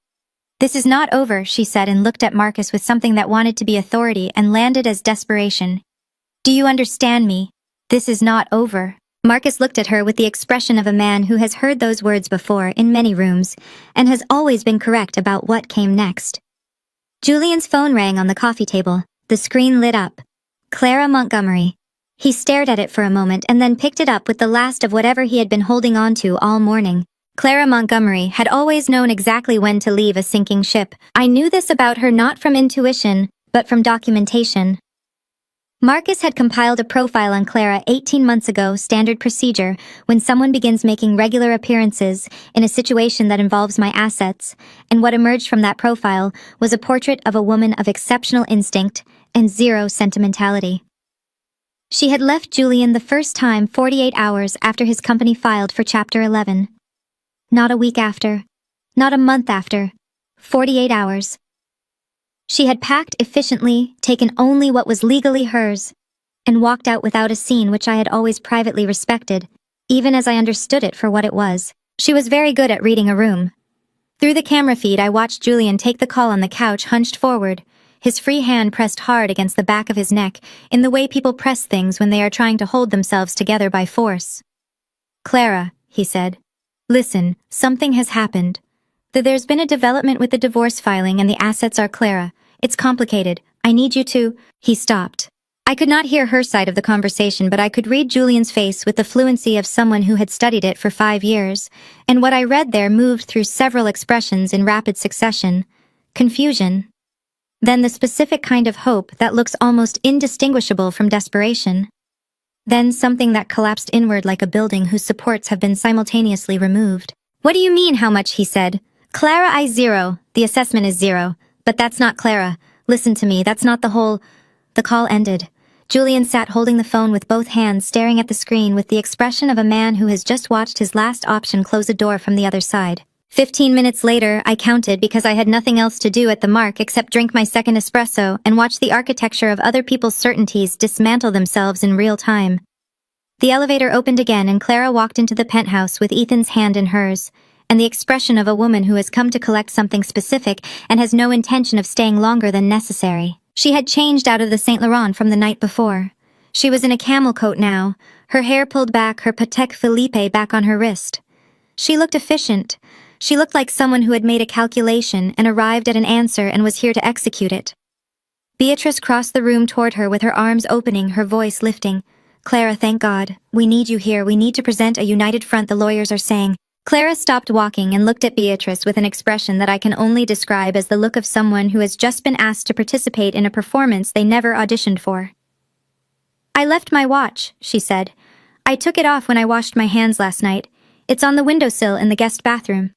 "This is not over," she said, and looked at Marcus with something that wanted to be authority and landed as desperation. "Do you understand me? This is not over." Marcus looked at her with the expression of a man who has heard those words before in many rooms and has always been correct about what came next. Julian's phone rang on the coffee table. The screen lit up. Clara Montgomery. He stared at it for a moment and then picked it up with the last of whatever he had been holding on to all morning. Clara Montgomery had always known exactly when to leave a sinking ship. I knew this about her not from intuition, but from documentation. Marcus had compiled a profile on Clara 18 months ago, standard procedure, when someone begins making regular appearances in a situation that involves my assets, and what emerged from that profile was a portrait of a woman of exceptional instinct and zero sentimentality. She had left Julian the first time 48 hours after his company filed for Chapter 11. Not a week after. Not a month after. 48 hours. She had packed efficiently, taken only what was legally hers, and walked out without a scene which I had always privately respected, even as I understood it for what it was. She was very good at reading a room. Through the camera feed, I watched Julian take the call on the couch, hunched forward, his free hand pressed hard against the back of his neck in the way people press things when they are trying to hold themselves together by force. "Clara," he said, "listen, something has happened. There's been a development with the divorce filing and the assets are Clara. It's complicated. I need you to—" He stopped. I could not hear her side of the conversation, but I could read Julian's face with the fluency of someone who had studied it for 5 years, and what I read there moved through several expressions in rapid succession. Confusion. Then the specific kind of hope that looks almost indistinguishable from desperation. Then something that collapsed inward like a building whose supports have been simultaneously removed. "What do you mean, how much?" he said. "Clara, I zero. The assessment is zero. But that's not Clara. Listen to me, that's not the whole—" The call ended. Julian sat holding the phone with both hands, staring at the screen with the expression of a man who has just watched his last option close a door from the other side. 15 minutes later, I counted because I had nothing else to do at the mark except drink my second espresso and watch the architecture of other people's certainties dismantle themselves in real time. The elevator opened again and Clara walked into the penthouse with Ethan's hand in hers, and the expression of a woman who has come to collect something specific and has no intention of staying longer than necessary. She had changed out of the Saint Laurent from the night before. She was in a camel coat now, her hair pulled back, her Patek Philippe back on her wrist. She looked efficient. She looked like someone who had made a calculation and arrived at an answer and was here to execute it. Beatrice crossed the room toward her with her arms opening, her voice lifting. "Clara, thank God. We need you here. We need to present a united front, the lawyers are saying." Clara stopped walking and looked at Beatrice with an expression that I can only describe as the look of someone who has just been asked to participate in a performance they never auditioned for. "I left my watch," she said. "I took it off when I washed my hands last night. It's on the windowsill in the guest bathroom."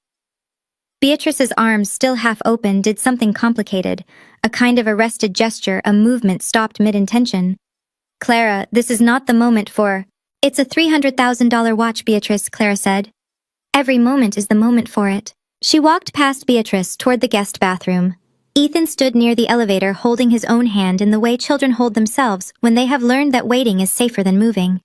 Beatrice's arms, still half open, did something complicated, a kind of arrested gesture, a movement stopped mid-intention. "Clara, this is not the moment for—" "It's a $300,000 watch, Beatrice," Clara said. "Every moment is the moment for it." She walked past Beatrice toward the guest bathroom. Ethan stood near the elevator holding his own hand in the way children hold themselves when they have learned that waiting is safer than moving.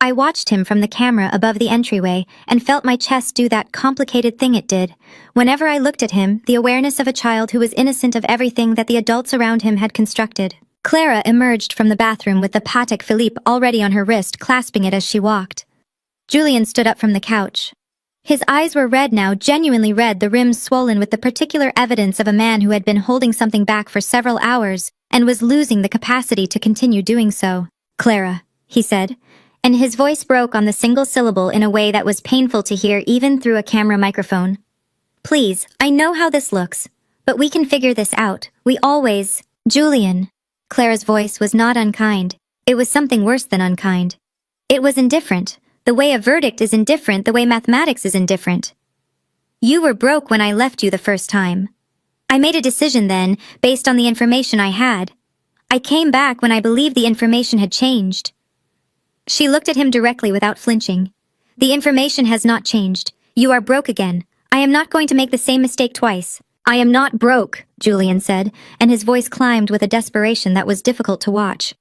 I watched him from the camera above the entryway and felt my chest do that complicated thing it did. Whenever I looked at him, the awareness of a child who was innocent of everything that the adults around him had constructed. Clara emerged from the bathroom with the Patek Philippe already on her wrist, clasping it as she walked. Julian stood up from the couch. His eyes were red now, genuinely red, the rims swollen with the particular evidence of a man who had been holding something back for several hours and was losing the capacity to continue doing so. "Clara," he said, and his voice broke on the single syllable in a way that was painful to hear even through a camera microphone. "Please, I know how this looks, But we can figure this out. We always— Julian. Clara's voice was not unkind. It was something worse than unkind. It was indifferent. The way a verdict is indifferent, the way mathematics is indifferent. You were broke when I left you the first time. I made a decision then, based on the information I had. I came back when I believed the information had changed. She looked at him directly without flinching. The information has not changed. You are broke again. I am not going to make the same mistake twice. I am not broke, Julian said, and his voice climbed with a desperation that was difficult to watch.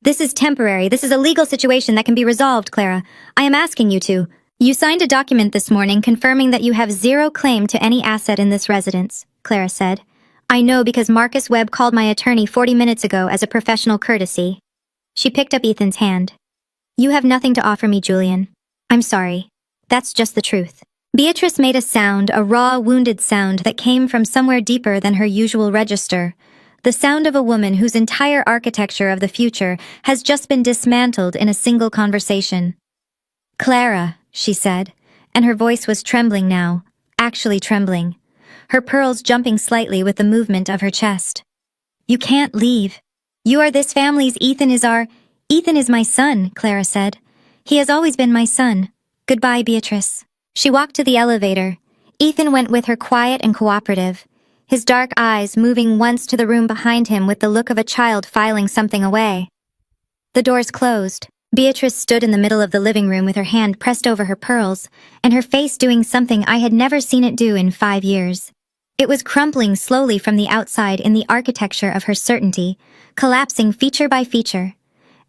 This is temporary. This is a legal situation that can be resolved, Clara. I am asking you to. You signed a document this morning confirming that you have zero claim to any asset in this residence, Clara said. I know because Marcus Webb called my attorney 40 minutes ago as a professional courtesy. She picked up Ethan's hand. You have nothing to offer me, Julian. I'm sorry. That's just the truth. Beatrice made a sound, a raw, wounded sound that came from somewhere deeper than her usual register. The sound of a woman whose entire architecture of the future has just been dismantled in a single conversation. Clara, she said, and her voice was trembling now, actually trembling, her pearls jumping slightly with the movement of her chest. You can't leave. You are this family's— Ethan is my son, Clara said. He has always been my son. Goodbye, Beatrice. She walked to the elevator. Ethan went with her, quiet and cooperative, his dark eyes moving once to the room behind him with the look of a child filing something away. The doors closed. Beatrice stood in the middle of the living room with her hand pressed over her pearls, and her face doing something I had never seen it do in 5 years. It was crumpling slowly from the outside in the architecture of her certainty, collapsing feature by feature.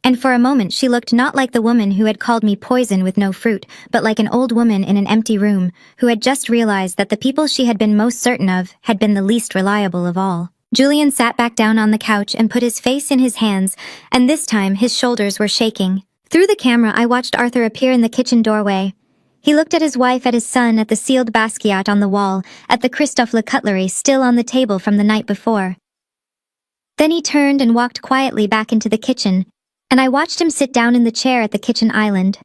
And for a moment she looked not like the woman who had called me poison with no fruit, but like an old woman in an empty room who had just realized that the people she had been most certain of had been the least reliable of all. Julian sat back down on the couch and put his face in his hands, and this time his shoulders were shaking. Through the camera I watched Arthur appear in the kitchen doorway. He looked at his wife, at his son, at the sealed Basquiat on the wall, at the Christophe Le cutlery still on the table from the night before. Then he turned and walked quietly back into the kitchen, and I watched him sit down in the chair at the kitchen island.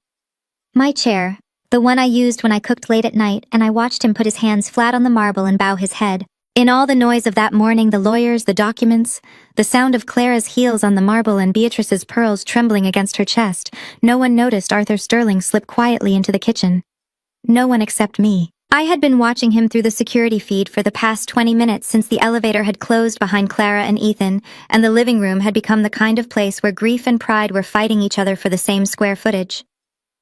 My chair, the one I used when I cooked late at night, and I watched him put his hands flat on the marble and bow his head. In all the noise of that morning, the lawyers, the documents, the sound of Clara's heels on the marble and Beatrice's pearls trembling against her chest, no one noticed Arthur Sterling slip quietly into the kitchen. No one except me. I had been watching him through the security feed for the past 20 minutes since the elevator had closed behind Clara and Ethan, and the living room had become the kind of place where grief and pride were fighting each other for the same square footage.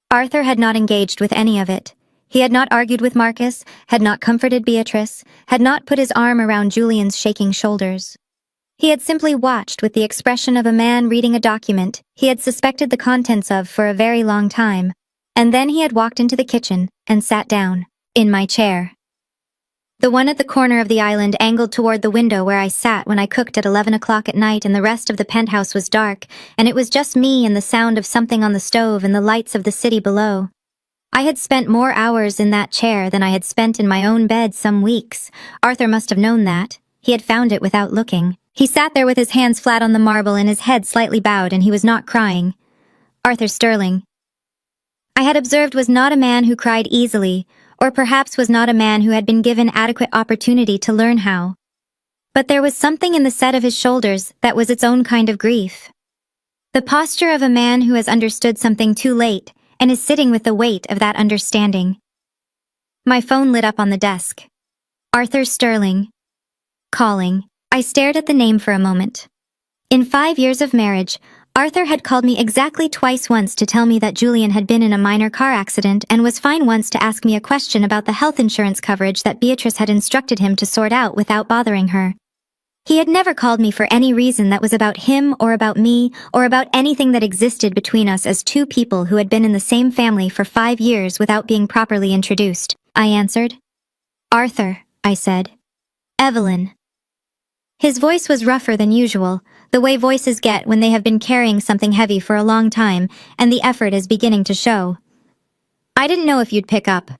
Arthur had not engaged with any of it. He had not argued with Marcus, had not comforted Beatrice, had not put his arm around Julian's shaking shoulders. He had simply watched with the expression of a man reading a document he had suspected the contents of for a very long time, and then he had walked into the kitchen and sat down, in my chair. The one at the corner of the island angled toward the window where I sat when I cooked at 11 o'clock at night and the rest of the penthouse was dark, and it was just me and the sound of something on the stove and the lights of the city below. I had spent more hours in that chair than I had spent in my own bed some weeks. Arthur must have known that. He had found it without looking. He sat there with his hands flat on the marble and his head slightly bowed, and he was not crying. Arthur Sterling, I had observed, was not a man who cried easily, or perhaps was not a man who had been given adequate opportunity to learn how. But there was something in the set of his shoulders that was its own kind of grief. The posture of a man who has understood something too late and is sitting with the weight of that understanding. My phone lit up on the desk. Arthur Sterling. Calling. I stared at the name for a moment. In 5 years of marriage, Arthur had called me exactly twice, once to tell me that Julian had been in a minor car accident and was fine, once to ask me a question about the health insurance coverage that Beatrice had instructed him to sort out without bothering her. He had never called me for any reason that was about him or about me or about anything that existed between us as two people who had been in the same family for 5 years without being properly introduced. I answered. Arthur, I said. Evelyn. His voice was rougher than usual, the way voices get when they have been carrying something heavy for a long time and the effort is beginning to show. I didn't know if you'd pick up.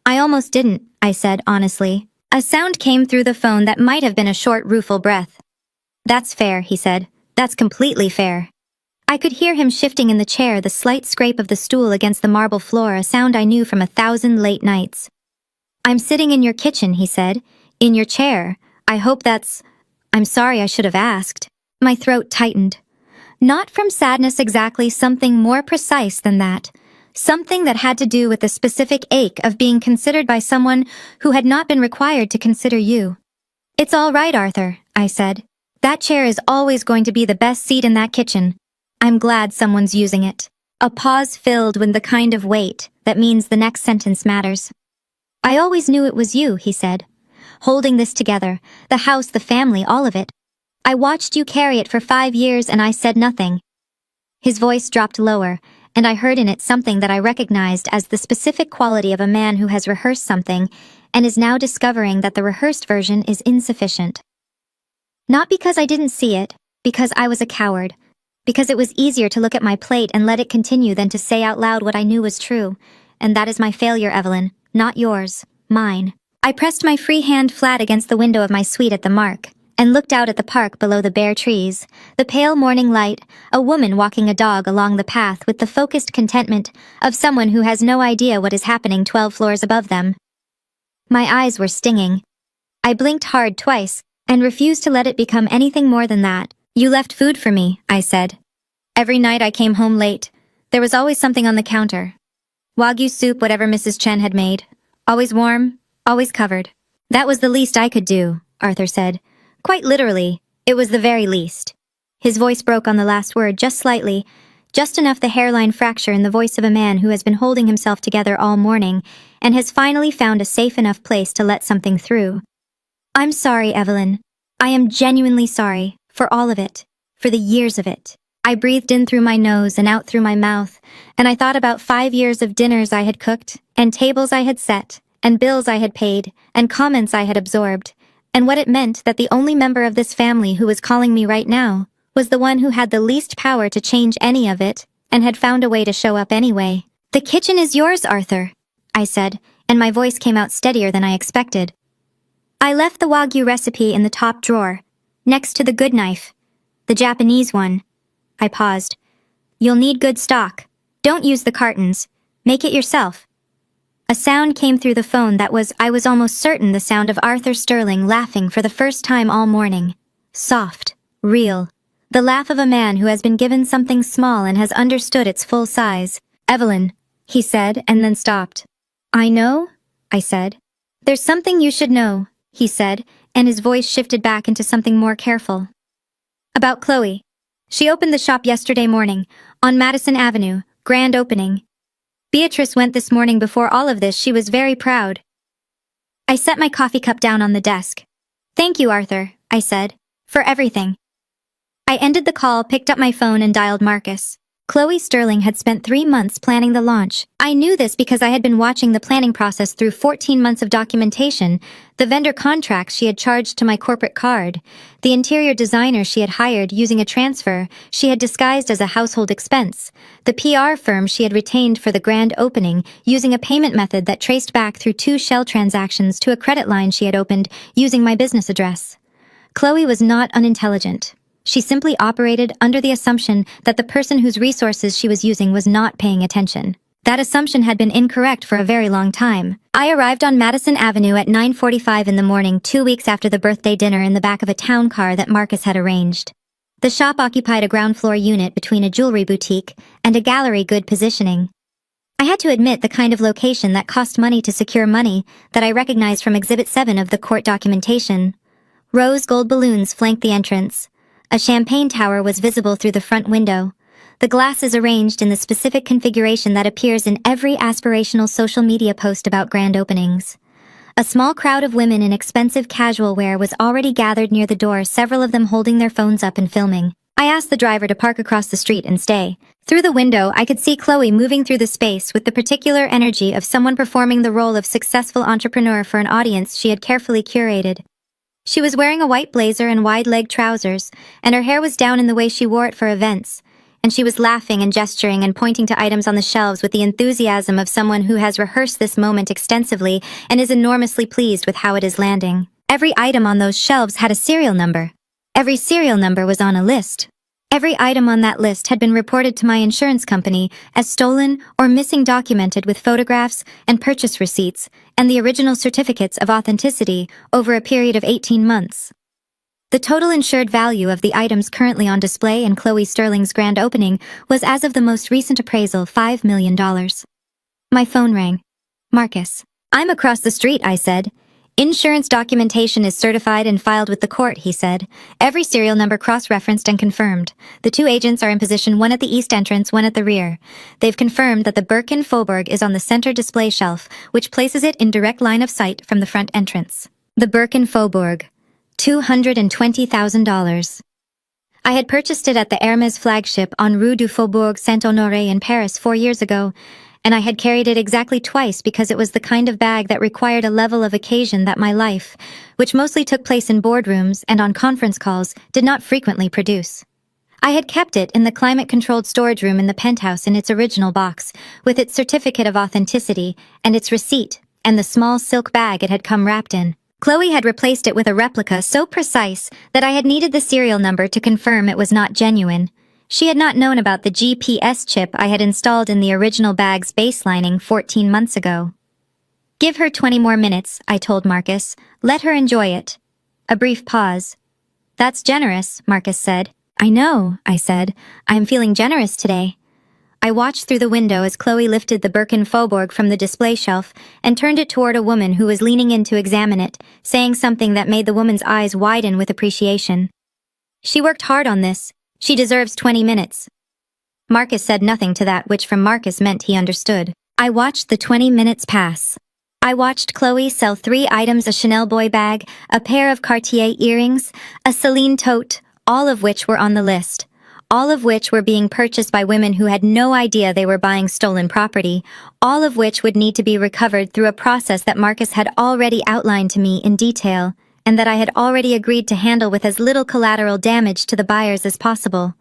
I almost didn't, I said honestly. A sound came through the phone that might have been a short, rueful breath. That's fair, he said. That's completely fair. I could hear him shifting in the chair, the slight scrape of the stool against the marble floor, a sound I knew from 1,000 late nights. I'm sitting in your kitchen, he said. In your chair. I hope that's... I'm sorry, I should have asked. My throat tightened. Not from sadness exactly, something more precise than that. Something that had to do with the specific ache of being considered by someone who had not been required to consider you. It's all right, Arthur, I said. That chair is always going to be the best seat in that kitchen. I'm glad someone's using it. A pause filled with the kind of weight that means the next sentence matters. I always knew it was you, he said. Holding this together, the house, the family, all of it. I watched you carry it for 5 years and I said nothing. His voice dropped lower, and I heard in it something that I recognized as the specific quality of a man who has rehearsed something and is now discovering that the rehearsed version is insufficient. Not because I didn't see it, because I was a coward. Because it was easier to look at my plate and let it continue than to say out loud what I knew was true. And that is my failure, Evelyn. Not yours. Mine. I pressed my free hand flat against the window of my suite at the Mark, and looked out at the park below the bare trees, the pale morning light, a woman walking a dog along the path with the focused contentment of someone who has no idea what is happening 12 floors above them. My eyes were stinging. I blinked hard twice, and refused to let it become anything more than that. You left food for me, I said. Every night I came home late. There was always something on the counter. Wagyu soup, whatever Mrs. Chen had made. Always warm, always covered. That was the least I could do, Arthur said. Quite literally, it was the very least. His voice broke on the last word just slightly, just enough the hairline fracture in the voice of a man who has been holding himself together all morning and has finally found a safe enough place to let something through. I'm sorry, Evelyn. I am genuinely sorry, for all of it, for the years of it. I breathed in through my nose and out through my mouth, and I thought about 5 years of dinners I had cooked, and tables I had set, and bills I had paid, and comments I had absorbed, and what it meant that the only member of this family who was calling me right now was the one who had the least power to change any of it, and had found a way to show up anyway. The kitchen is yours, Arthur, I said, and my voice came out steadier than I expected. I left the Wagyu recipe in the top drawer, next to the good knife, the Japanese one. I paused. You'll need good stock. Don't use the cartons. Make it yourself. A sound came through the phone that was, I was almost certain, the sound of Arthur Sterling laughing for the first time all morning. Soft. Real. The laugh of a man who has been given something small and has understood its full size. Evelyn, he said, and then stopped. I know, I said. There's something you should know, he said, and his voice shifted back into something more careful. About Chloe. She opened the shop yesterday morning, on Madison Avenue, grand opening. Beatrice went this morning. Before all of this, she was very proud. I set my coffee cup down on the desk. Thank you, Arthur, I said, for everything. I ended the call, picked up my phone, and dialed Marcus. Chloe Sterling had spent 3 months planning the launch. I knew this because I had been watching the planning process through 14 months of documentation, the vendor contracts she had charged to my corporate card, the interior designer she had hired using a transfer she had disguised as a household expense, the PR firm she had retained for the grand opening using a payment method that traced back through 2 shell transactions to a credit line she had opened using my business address. Chloe was not unintelligent. She simply operated under the assumption that the person whose resources she was using was not paying attention. That assumption had been incorrect for a very long time. I arrived on Madison Avenue at 9:45 in the morning, 2 weeks after the birthday dinner, in the back of a town car that Marcus had arranged. The shop occupied a ground floor unit between a jewelry boutique and a gallery, good positioning. I had to admit the kind of location that cost money to secure money that I recognized from Exhibit 7 of the court documentation. Rose gold balloons flanked the entrance. A champagne tower was visible through the front window. The glass is arranged in the specific configuration that appears in every aspirational social media post about grand openings. A small crowd of women in expensive casual wear was already gathered near the door, several of them holding their phones up and filming. I asked the driver to park across the street and stay. Through the window, I could see Chloe moving through the space with the particular energy of someone performing the role of successful entrepreneur for an audience she had carefully curated. She was wearing a white blazer and wide-legged trousers, and her hair was down in the way she wore it for events, and she was laughing and gesturing and pointing to items on the shelves with the enthusiasm of someone who has rehearsed this moment extensively and is enormously pleased with how it is landing. Every item on those shelves had a serial number. Every serial number was on a list. Every item on that list had been reported to my insurance company as stolen or missing, documented with photographs and purchase receipts and the original certificates of authenticity over a period of 18 months. The total insured value of the items currently on display in Chloe Sterling's grand opening was, as of the most recent appraisal, $5 million. My phone rang. Marcus. "I'm across the street," I said. "Insurance documentation is certified and filed with the court," he said. "Every serial number cross-referenced and confirmed. The two agents are in position, one at the east entrance, one at the rear. They've confirmed that the Birkin Faubourg is on the center display shelf, which places it in direct line of sight from the front entrance." The Birkin Faubourg. $220,000. I had purchased it at the Hermès flagship on Rue du Faubourg Saint-Honoré in Paris 4 years ago, and I had carried it exactly twice because it was the kind of bag that required a level of occasion that my life, which mostly took place in boardrooms and on conference calls, did not frequently produce. I had kept it in the climate-controlled storage room in the penthouse in its original box, with its certificate of authenticity and its receipt, and the small silk bag it had come wrapped in. Chloe had replaced it with a replica so precise that I had needed the serial number to confirm it was not genuine. She had not known about the GPS chip I had installed in the original bag's base lining 14 months ago. "Give her 20 more minutes," I told Marcus. "Let her enjoy it." A brief pause. "That's generous," Marcus said. "I know," I said. "I'm feeling generous today." I watched through the window as Chloe lifted the Birkin Faubourg from the display shelf and turned it toward a woman who was leaning in to examine it, saying something that made the woman's eyes widen with appreciation. "She worked hard on this. She deserves 20 minutes. Marcus said nothing to that, which from Marcus meant he understood. I watched the 20 minutes pass. I watched Chloe sell 3 items: a Chanel boy bag, a pair of Cartier earrings, a Celine tote, all of which were on the list. All of which were being purchased by women who had no idea they were buying stolen property, all of which would need to be recovered through a process that Marcus had already outlined to me in detail, and that I had already agreed to handle with as little collateral damage to the buyers as possible.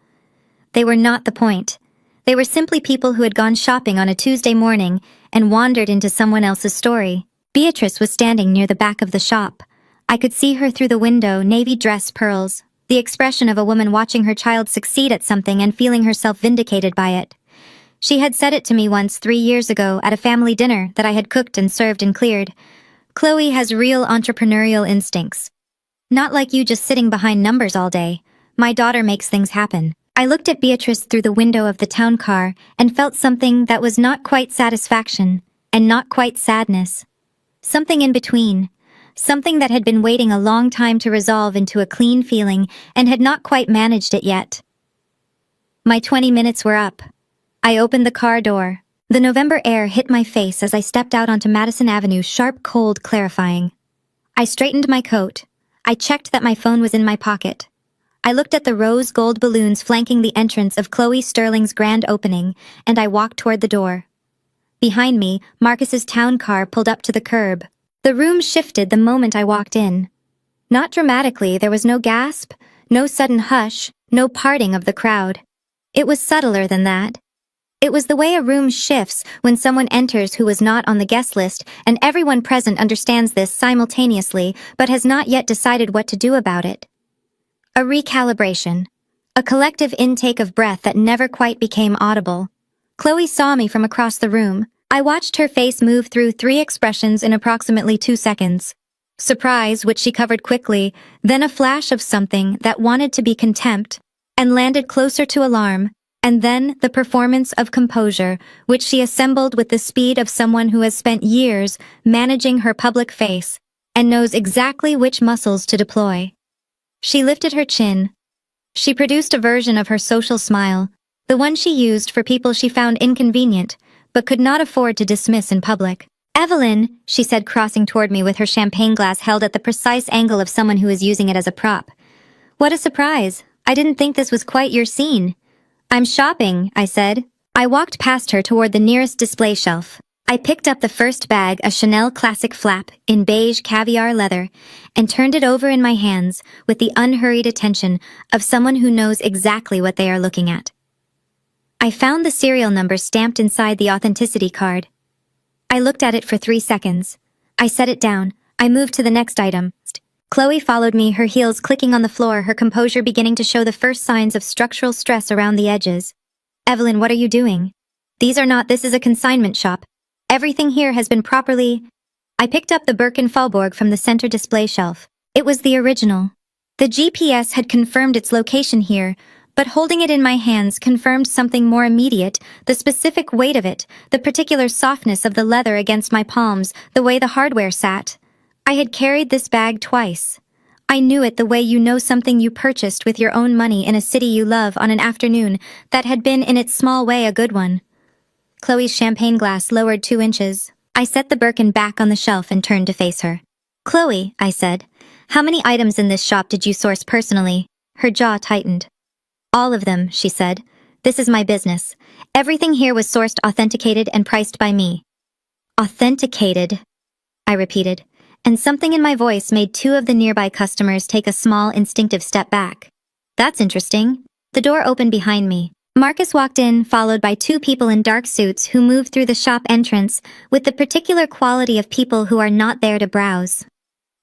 They were not the point. They were simply people who had gone shopping on a Tuesday morning and wandered into someone else's story. Beatrice was standing near the back of the shop. I could see her through the window, navy dress, pearls, the expression of a woman watching her child succeed at something and feeling herself vindicated by it. She had said it to me once 3 years ago at a family dinner that I had cooked and served and cleared. "Chloe has real entrepreneurial instincts. Not like you just sitting behind numbers all day. My daughter makes things happen." I looked at Beatrice through the window of the town car and felt something that was not quite satisfaction and not quite sadness. Something in between. Something that had been waiting a long time to resolve into a clean feeling and had not quite managed it yet. My 20 minutes were up. I opened the car door. The November air hit my face as I stepped out onto Madison Avenue, sharp, cold, clarifying. I straightened my coat. I checked that my phone was in my pocket. I looked at the rose gold balloons flanking the entrance of Chloe Sterling's grand opening, and I walked toward the door. Behind me, Marcus's town car pulled up to the curb. The room shifted the moment I walked in. Not dramatically, there was no gasp, no sudden hush, no parting of the crowd. It was subtler than that. It was the way a room shifts when someone enters who was not on the guest list, and everyone present understands this simultaneously but has not yet decided what to do about it. A recalibration. A collective intake of breath that never quite became audible. Chloe saw me from across the room. I watched her face move through 3 expressions in approximately 2 seconds. Surprise, which she covered quickly, then a flash of something that wanted to be contempt, and landed closer to alarm, and then the performance of composure, which she assembled with the speed of someone who has spent years managing her public face and knows exactly which muscles to deploy. She lifted her chin. She produced a version of her social smile, the one she used for people she found inconvenient, but could not afford to dismiss in public. "Evelyn," she said, crossing toward me with her champagne glass held at the precise angle of someone who is using it as a prop. "What a surprise. I didn't think this was quite your scene." "I'm shopping," I said. I walked past her toward the nearest display shelf. I picked up the first bag, a Chanel classic flap in beige caviar leather, and turned it over in my hands with the unhurried attention of someone who knows exactly what they are looking at. I found the serial number stamped inside the authenticity card. I looked at it for 3 seconds. I set it down. I moved to the next item. Chloe followed me, her heels clicking on the floor, her composure beginning to show the first signs of structural stress around the edges. Evelyn, what are you doing? This is a consignment shop. Everything here has been properly... I picked up the Birken Fallborg from the center display shelf. It was the original. The GPS had confirmed its location here, but holding it in my hands confirmed something more immediate, the specific weight of it, the particular softness of the leather against my palms, the way the hardware sat. I had carried this bag twice. I knew it the way you know something you purchased with your own money in a city you love on an afternoon that had been in its small way a good one. Chloe's champagne glass lowered 2 inches. I set the Birkin back on the shelf and turned to face her. Chloe, I said, how many items in this shop did you source personally? Her jaw tightened. All of them, she said. This is my business. Everything here was sourced, authenticated, and priced by me. Authenticated, I repeated, and something in my voice made 2 of the nearby customers take a small, instinctive step back. That's interesting. The door opened behind me. Marcus walked in, followed by 2 people in dark suits who moved through the shop entrance with the particular quality of people who are not there to browse.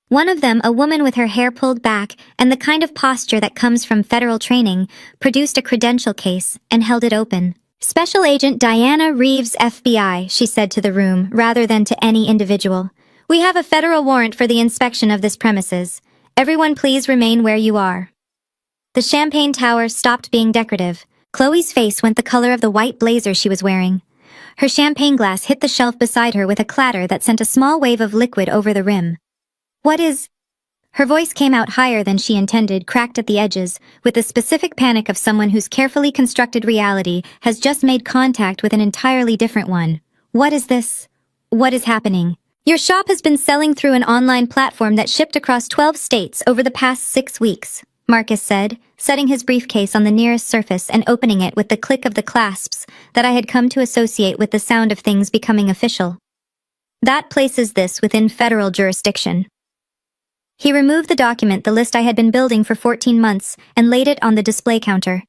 One of them, a woman with her hair pulled back and the kind of posture that comes from federal training, produced a credential case and held it open. Special Agent Diana Reeves, FBI, she said to the room, rather than to any individual. We have a federal warrant for the inspection of this premises. Everyone please remain where you are. The champagne tower stopped being decorative. Chloe's face went the color of the white blazer she was wearing. Her champagne glass hit the shelf beside her with a clatter that sent a small wave of liquid over the rim. What is... Her voice came out higher than she intended, cracked at the edges, with the specific panic of someone whose carefully constructed reality has just made contact with an entirely different one. What is this? What is happening? Your shop has been selling through an online platform that shipped across 12 states over the past 6 weeks, Marcus said, setting his briefcase on the nearest surface and opening it with the click of the clasps that I had come to associate with the sound of things becoming official. That places this within federal jurisdiction. He removed the document, the list I had been building for 14 months, and laid it on the display counter.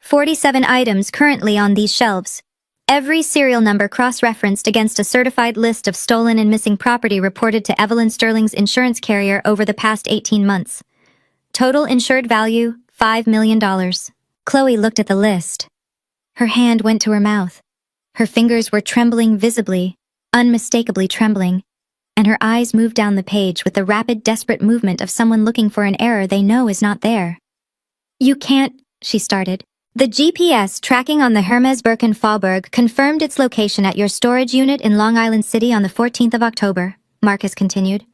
47 items currently on these shelves. Every serial number cross-referenced against a certified list of stolen and missing property reported to Evelyn Sterling's insurance carrier over the past 18 months. Total insured value, $5 million. Chloe looked at the list. Her hand went to her mouth. Her fingers were trembling visibly, unmistakably trembling, and her eyes moved down the page with the rapid, desperate movement of someone looking for an error they know is not there. You can't, she started. The GPS tracking on the Hermes Birken Fallborg confirmed its location at your storage unit in Long Island City on the 14th of October, Marcus continued.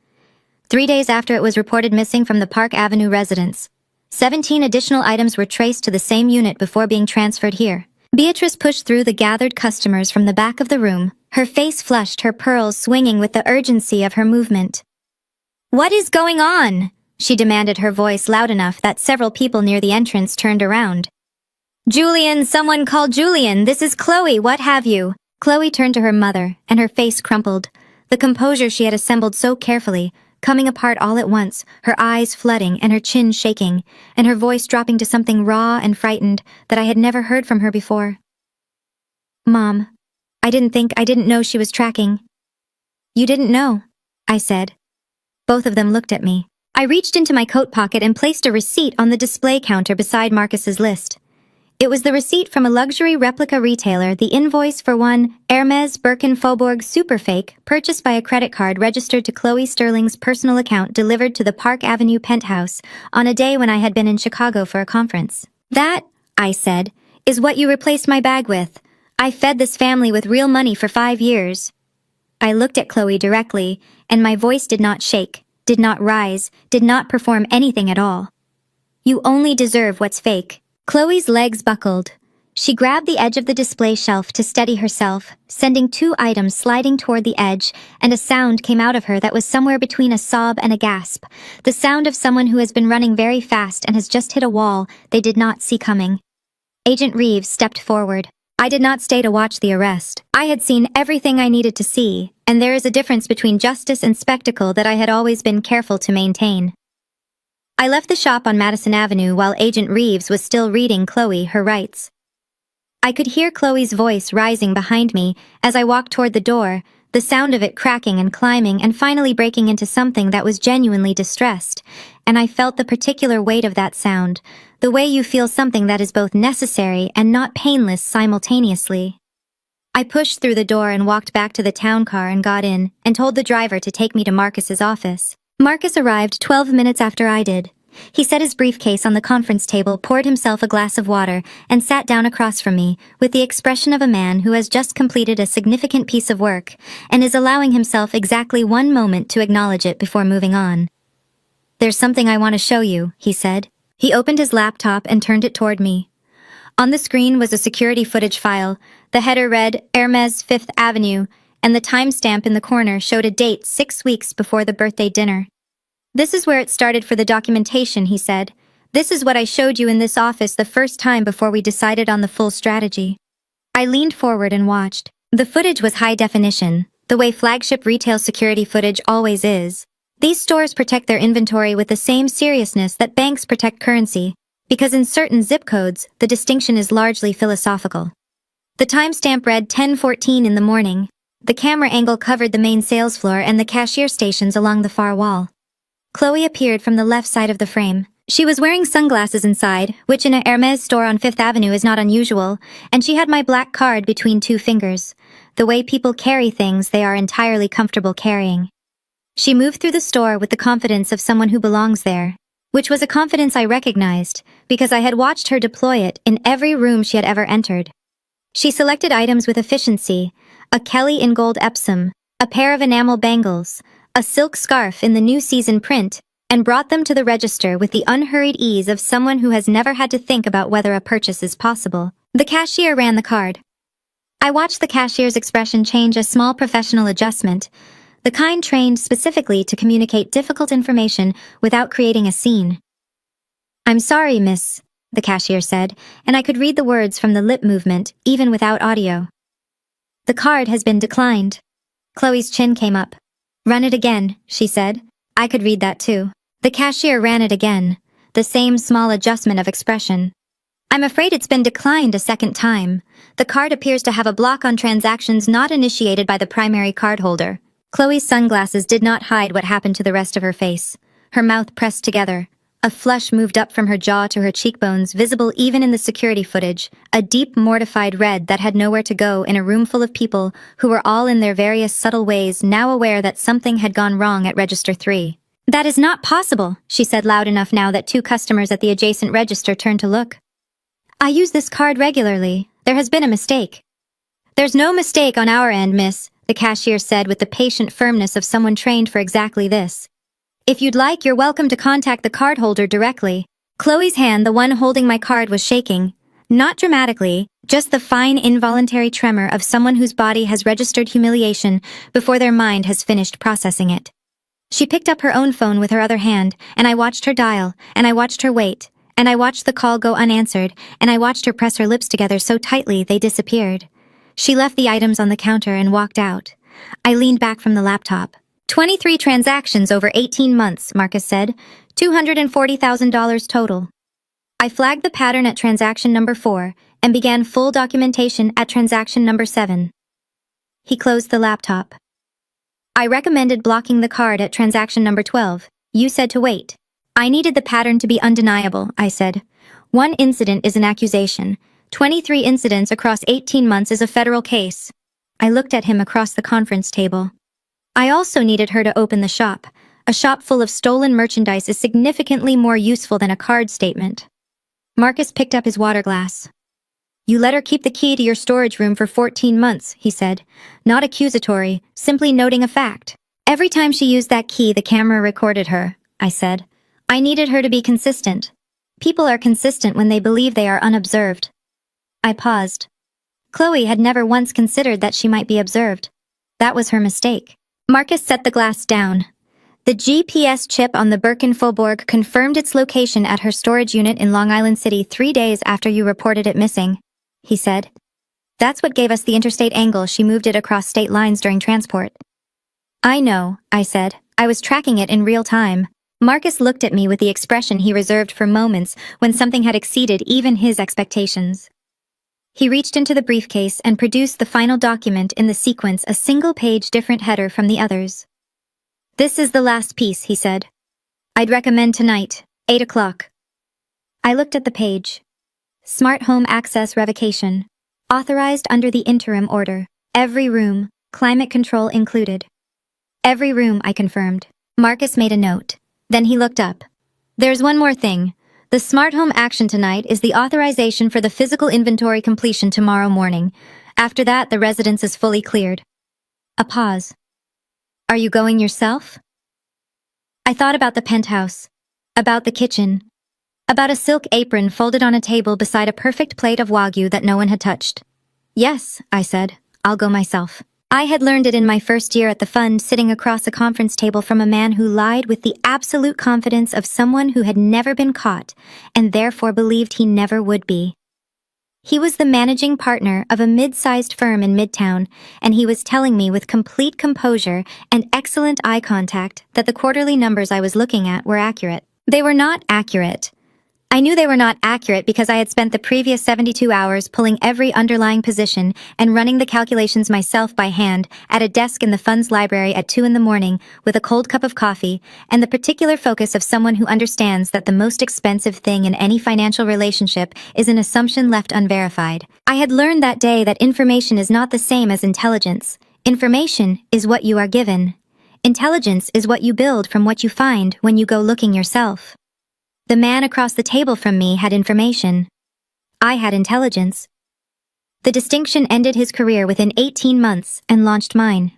3 days after it was reported missing from the Park Avenue residence. 17 additional items were traced to the same unit before being transferred here. Beatrice pushed through the gathered customers from the back of the room, her face flushed, her pearls swinging with the urgency of her movement. What is going on? She demanded, her voice loud enough that several people near the entrance turned around. Julian, someone call Julian, this is Chloe, what have you? Chloe turned to her mother, and her face crumpled. The composure she had assembled so carefully, coming apart all at once, her eyes flooding and her chin shaking, and her voice dropping to something raw and frightened that I had never heard from her before. Mom, I didn't know she was tracking. You didn't know, I said. Both of them looked at me. I reached into my coat pocket and placed a receipt on the display counter beside Marcus's list. It was the receipt from a luxury replica retailer, the invoice for one Hermes Birken Fallborg superfake purchased by a credit card registered to Chloe Sterling's personal account delivered to the Park Avenue penthouse on a day when I had been in Chicago for a conference. That, I said, is what you replaced my bag with. I fed this family with real money for 5 years. I looked at Chloe directly, and my voice did not shake, did not rise, did not perform anything at all. You only deserve what's fake. Chloe's legs buckled. She grabbed the edge of the display shelf to steady herself, sending 2 items sliding toward the edge, and a sound came out of her that was somewhere between a sob and a gasp, the sound of someone who has been running very fast and has just hit a wall they did not see coming. Agent Reeves stepped forward. I did not stay to watch the arrest. I had seen everything I needed to see, and there is a difference between justice and spectacle that I had always been careful to maintain. I left the shop on Madison Avenue while Agent Reeves was still reading Chloe her rights. I could hear Chloe's voice rising behind me as I walked toward the door, the sound of it cracking and climbing and finally breaking into something that was genuinely distressed, and I felt the particular weight of that sound, the way you feel something that is both necessary and not painless simultaneously. I pushed through the door and walked back to the town car and got in, and told the driver to take me to Marcus's office. Marcus arrived 12 minutes after I did. He set his briefcase on the conference table, poured himself a glass of water, and sat down across from me, with the expression of a man who has just completed a significant piece of work, and is allowing himself exactly one moment to acknowledge it before moving on. "There's something I want to show you," he said. He opened his laptop and turned it toward me. On the screen was a security footage file. The header read, Hermes 5th Avenue, and the timestamp in the corner showed a date 6 weeks before the birthday dinner. "This is where it started for the documentation," he said. "This is what I showed you in this office the first time before we decided on the full strategy." I leaned forward and watched. The footage was high definition, the way flagship retail security footage always is. These stores protect their inventory with the same seriousness that banks protect currency, because in certain zip codes, the distinction is largely philosophical. The timestamp read 10:14 in the morning. The camera angle covered the main sales floor and the cashier stations along the far wall. Chloe appeared from the left side of the frame. She was wearing sunglasses inside, which in a Hermes store on 5th Avenue is not unusual, and she had my black card between 2 fingers, the way people carry things they are entirely comfortable carrying. She moved through the store with the confidence of someone who belongs there, which was a confidence I recognized, because I had watched her deploy it in every room she had ever entered. She selected items with efficiency: a Kelly in gold Epsom, a pair of enamel bangles, a silk scarf in the new season print, and brought them to the register with the unhurried ease of someone who has never had to think about whether a purchase is possible. The cashier ran the card. I watched the cashier's expression change a small professional adjustment, the kind trained specifically to communicate difficult information without creating a scene. "I'm sorry, miss," the cashier said, and I could read the words from the lip movement, even without audio. "The card has been declined." Chloe's chin came up. "Run it again," she said. I could read that too. The cashier ran it again, the same small adjustment of expression. "I'm afraid it's been declined a second time. The card appears to have a block on transactions not initiated by the primary cardholder." Chloe's sunglasses did not hide what happened to the rest of her face. Her mouth pressed together. A flush moved up from her jaw to her cheekbones, visible even in the security footage, a deep, mortified red that had nowhere to go in a room full of people who were all in their various subtle ways now aware that something had gone wrong at Register 3. "That is not possible," she said loud enough now that 2 customers at the adjacent register turned to look. "I use this card regularly. There has been a mistake." "There's no mistake on our end, miss," the cashier said with the patient firmness of someone trained for exactly this. "If you'd like, you're welcome to contact the cardholder directly." Chloe's hand, the one holding my card, was shaking. Not dramatically, just the fine involuntary tremor of someone whose body has registered humiliation before their mind has finished processing it. She picked up her own phone with her other hand, and I watched her dial, and I watched her wait, and I watched the call go unanswered, and I watched her press her lips together so tightly they disappeared. She left the items on the counter and walked out. I leaned back from the laptop. 23 transactions over 18 months, Marcus said. $240,000 total. I flagged the pattern at transaction number 4 and began full documentation at transaction number 7. He closed the laptop. "I recommended blocking the card at transaction number 12. You said to wait." "I needed the pattern to be undeniable," I said. "1 incident is an accusation. 23 incidents across 18 months is a federal case." I looked at him across the conference table. "I also needed her to open the shop. A shop full of stolen merchandise is significantly more useful than a card statement." Marcus picked up his water glass. "You let her keep the key to your storage room for 14 months, he said. "Not accusatory, simply noting a fact. Every time she used that key, the camera recorded her," I said. "I needed her to be consistent. People are consistent when they believe they are unobserved." I paused. Chloe had never once considered that she might be observed. That was her mistake. Marcus set the glass down. "The GPS chip on the Birken-Faubourg confirmed its location at her storage unit in Long Island City 3 days after you reported it missing," he said. "That's what gave us the interstate angle. She moved it across state lines during transport." "I know," I said. "I was tracking it in real time." Marcus looked at me with the expression he reserved for moments when something had exceeded even his expectations. He reached into the briefcase and produced the final document in the sequence, a single-page different header from the others. "This is the last piece," he said. "I'd recommend tonight, 8 o'clock. I looked at the page. Smart home access revocation. Authorized under the interim order. Every room, climate control included. Every room, I confirmed. Marcus made a note. Then he looked up. "There's one more thing. The smart home action tonight is the authorization for the physical inventory completion tomorrow morning. After that, the residence is fully cleared." A pause. "Are you going yourself?" I thought about the penthouse, about the kitchen, about a silk apron folded on a table beside a perfect plate of Wagyu that no one had touched. "Yes," I said, "I'll go myself." I had learned it in my first year at the fund, sitting across a conference table from a man who lied with the absolute confidence of someone who had never been caught and therefore believed he never would be. He was the managing partner of a mid-sized firm in Midtown, and he was telling me with complete composure and excellent eye contact that the quarterly numbers I was looking at were accurate. They were not accurate. I knew they were not accurate because I had spent the previous 72 hours pulling every underlying position and running the calculations myself by hand at a desk in the fund's library at 2 in the morning with a cold cup of coffee and the particular focus of someone who understands that the most expensive thing in any financial relationship is an assumption left unverified. I had learned that day that information is not the same as intelligence. Information is what you are given. Intelligence is what you build from what you find when you go looking yourself. The man across the table from me had information. I had intelligence. The distinction ended his career within 18 months and launched mine.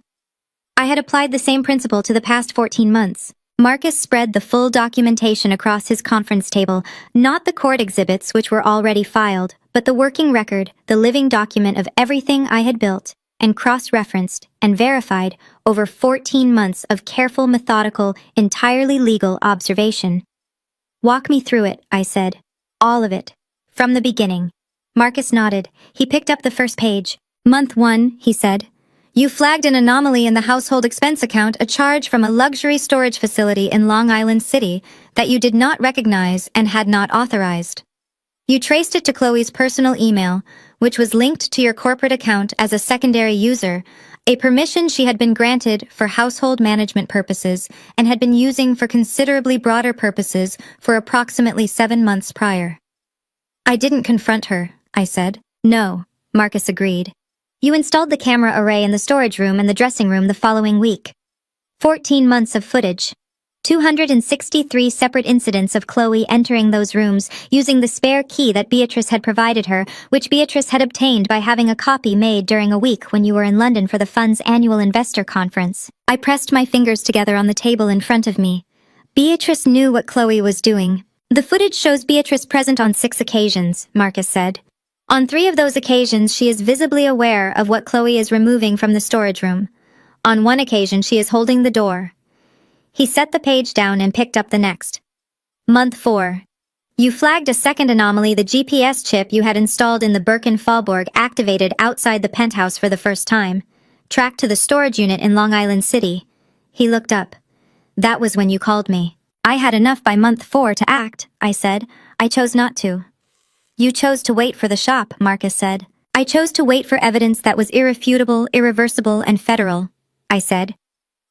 I had applied the same principle to the past 14 months. Marcus spread the full documentation across his conference table, not the court exhibits which were already filed, but the working record, the living document of everything I had built and cross-referenced and verified over 14 months of careful, methodical, entirely legal observation. "Walk me through it," I said. "All of it. From the beginning." Marcus nodded. He picked up the first page. "Month 1, he said. You flagged an anomaly in the household expense account, a charge from a luxury storage facility in Long Island City that you did not recognize and had not authorized. You traced it to Chloe's personal email, which was linked to your corporate account as a secondary user, a permission she had been granted for household management purposes and had been using for considerably broader purposes for approximately 7 months prior." "I didn't confront her," I said. "No," Marcus agreed. "You installed the camera array in the storage room and the dressing room the following week. 14 months of footage. 263 separate incidents of Chloe entering those rooms using the spare key that Beatrice had provided her, which Beatrice had obtained by having a copy made during a week when you were in London for the fund's annual investor conference." I pressed my fingers together on the table in front of me. Beatrice knew what Chloe was doing. "The footage shows Beatrice present on 6 occasions, Marcus said. On 3 of those occasions, she is visibly aware of what Chloe is removing from the storage room. On 1 occasion, she is holding the door." He set the page down and picked up the next. "Month 4. You flagged a second anomaly. The GPS chip you had installed in the Birken-Fallborg activated outside the penthouse for the first time, tracked to the storage unit in Long Island City." He looked up. "That was when you called me." "I had enough by month 4 to act," I said. "I chose not to." "You chose to wait for the shop," Marcus said. "I chose to wait for evidence that was irrefutable, irreversible, and federal," I said.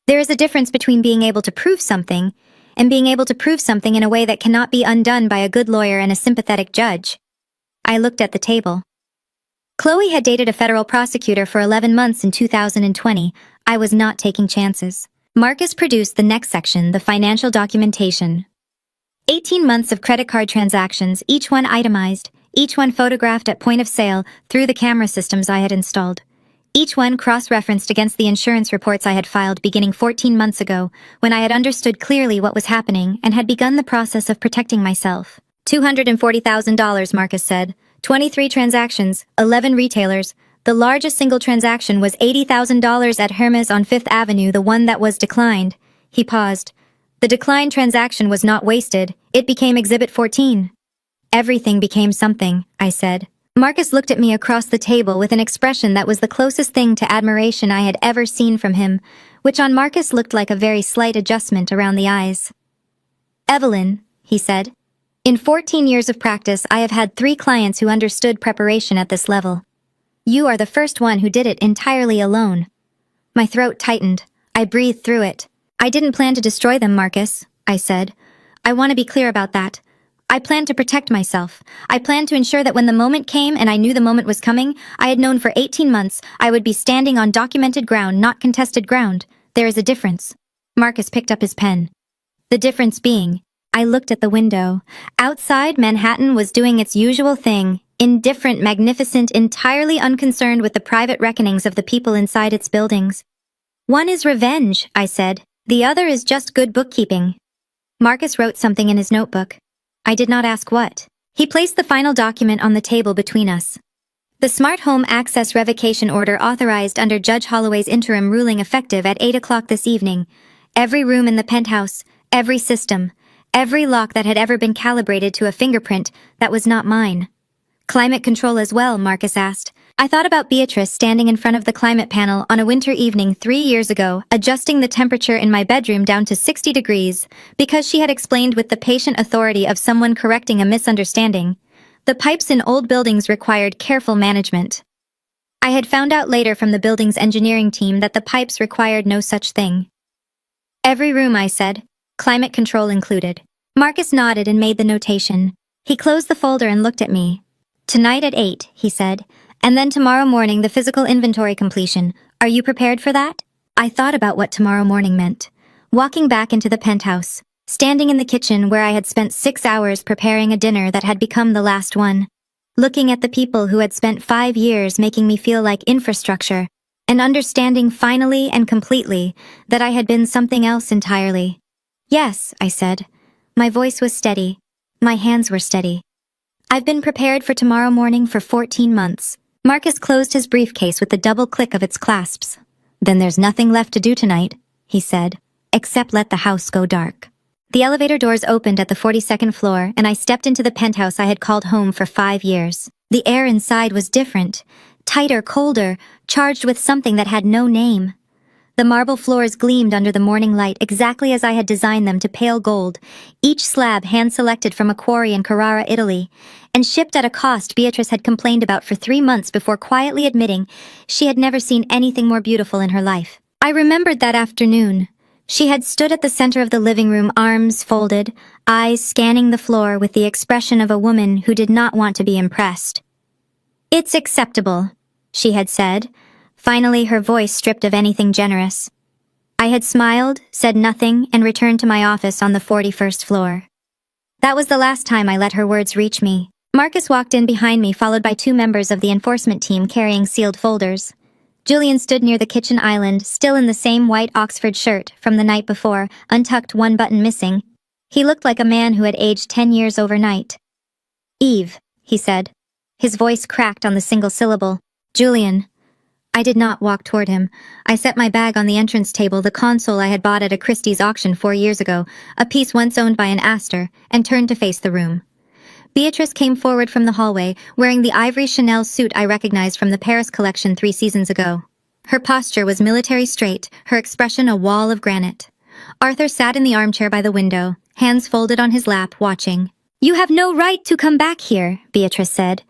"There is a difference between being able to prove something and being able to prove something in a way that cannot be undone by a good lawyer and a sympathetic judge." I looked at the table. Chloe had dated a federal prosecutor for 11 months in 2020. I was not taking chances. Marcus produced the next section, the financial documentation. 18 months of credit card transactions, each one itemized, each one photographed at point of sale through the camera systems I had installed. Each one cross-referenced against the insurance reports I had filed beginning 14 months ago, when I had understood clearly what was happening and had begun the process of protecting myself. $240,000, Marcus said. 23 transactions, 11 retailers. The largest single transaction was $80,000 at Hermes on 5th Avenue, the one that was declined. He paused. The declined transaction was not wasted. It became Exhibit 14. Everything became something, I said. Marcus looked at me across the table with an expression that was the closest thing to admiration I had ever seen from him, which on Marcus looked like a very slight adjustment around the eyes. "Evelyn," he said, In 14 years of practice, I have had 3 clients who understood preparation at this level. You are the first one who did it entirely alone. My throat tightened. I breathed through it. I didn't plan to destroy them, Marcus, I said. I want to be clear about that. I planned to protect myself. I planned to ensure that when the moment came and I knew the moment was coming, I had known for 18 months I would be standing on documented ground, not contested ground. There is a difference. Marcus picked up his pen. The difference being, I looked at the window. Outside, Manhattan was doing its usual thing, indifferent, magnificent, entirely unconcerned with the private reckonings of the people inside its buildings. One is revenge, I said. The other is just good bookkeeping. Marcus wrote something in his notebook. I did not ask what. He placed the final document on the table between us. The Smart Home Access Revocation Order authorized under Judge Holloway's interim ruling effective at 8 o'clock this evening. Every room in the penthouse, every system, every lock that had ever been calibrated to a fingerprint that was not mine. Climate control as well, Marcus asked. I thought about Beatrice standing in front of the climate panel on a winter evening 3 years ago, adjusting the temperature in my bedroom down to 60 degrees, because she had explained with the patient authority of someone correcting a misunderstanding. The pipes in old buildings required careful management. I had found out later from the building's engineering team that the pipes required no such thing. Every room, I said, climate control included. Marcus nodded and made the notation. He closed the folder and looked at me. Tonight at 8, he said, and then tomorrow morning the physical inventory completion. Are you prepared for that? I thought about what tomorrow morning meant. Walking back into the penthouse, standing in the kitchen where I had spent 6 hours preparing a dinner that had become the last one. Looking at the people who had spent 5 years making me feel like infrastructure, and understanding finally and completely that I had been something else entirely. Yes, I said. My voice was steady. My hands were steady. I've been prepared for tomorrow morning for 14 months. Marcus closed his briefcase with the double click of its clasps. Then there's nothing left to do tonight, he said, except let the house go dark. The elevator doors opened at the 42nd floor, and I stepped into the penthouse I had called home for 5 years. The air inside was different, tighter, colder, charged with something that had no name. The marble floors gleamed under the morning light exactly as I had designed them to pale gold, each slab hand-selected from a quarry in Carrara, Italy, and shipped at a cost Beatrice had complained about for 3 months before quietly admitting she had never seen anything more beautiful in her life. I remembered that afternoon. She had stood at the center of the living room, arms folded, eyes scanning the floor with the expression of a woman who did not want to be impressed. "It's acceptable," she had said, finally her voice stripped of anything generous. I had smiled, said nothing, and returned to my office on the 41st floor. That was the last time I let her words reach me. Marcus walked in behind me, followed by 2 members of the enforcement team carrying sealed folders. Julian stood near the kitchen island, still in the same white Oxford shirt from the night before, untucked, one button missing. He looked like a man who had aged 10 years overnight. "Eve," he said. His voice cracked on the single syllable. "Julian." I did not walk toward him. I set my bag on the entrance table, the console I had bought at a Christie's auction 4 years ago, a piece once owned by an Astor, and turned to face the room. Beatrice came forward from the hallway, wearing the ivory Chanel suit I recognized from the Paris collection 3 seasons ago. Her posture was military straight, her expression a wall of granite. Arthur sat in the armchair by the window, hands folded on his lap, watching. "You have no right to come back here," Beatrice said.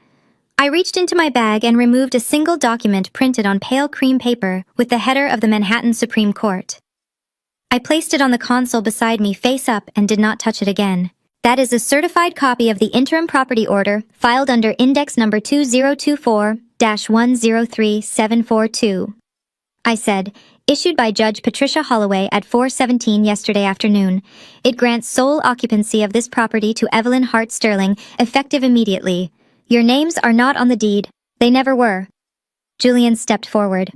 I reached into my bag and removed a single document printed on pale cream paper with the header of the Manhattan Supreme Court. I placed it on the console beside me face up and did not touch it again. "That is a certified copy of the interim property order filed under index number 2024-103742. I said, "Issued by Judge Patricia Holloway at 4:17 yesterday afternoon. It grants sole occupancy of this property to Evelyn Hart Sterling, effective immediately. Your names are not on the deed. They never were." Julian stepped forward.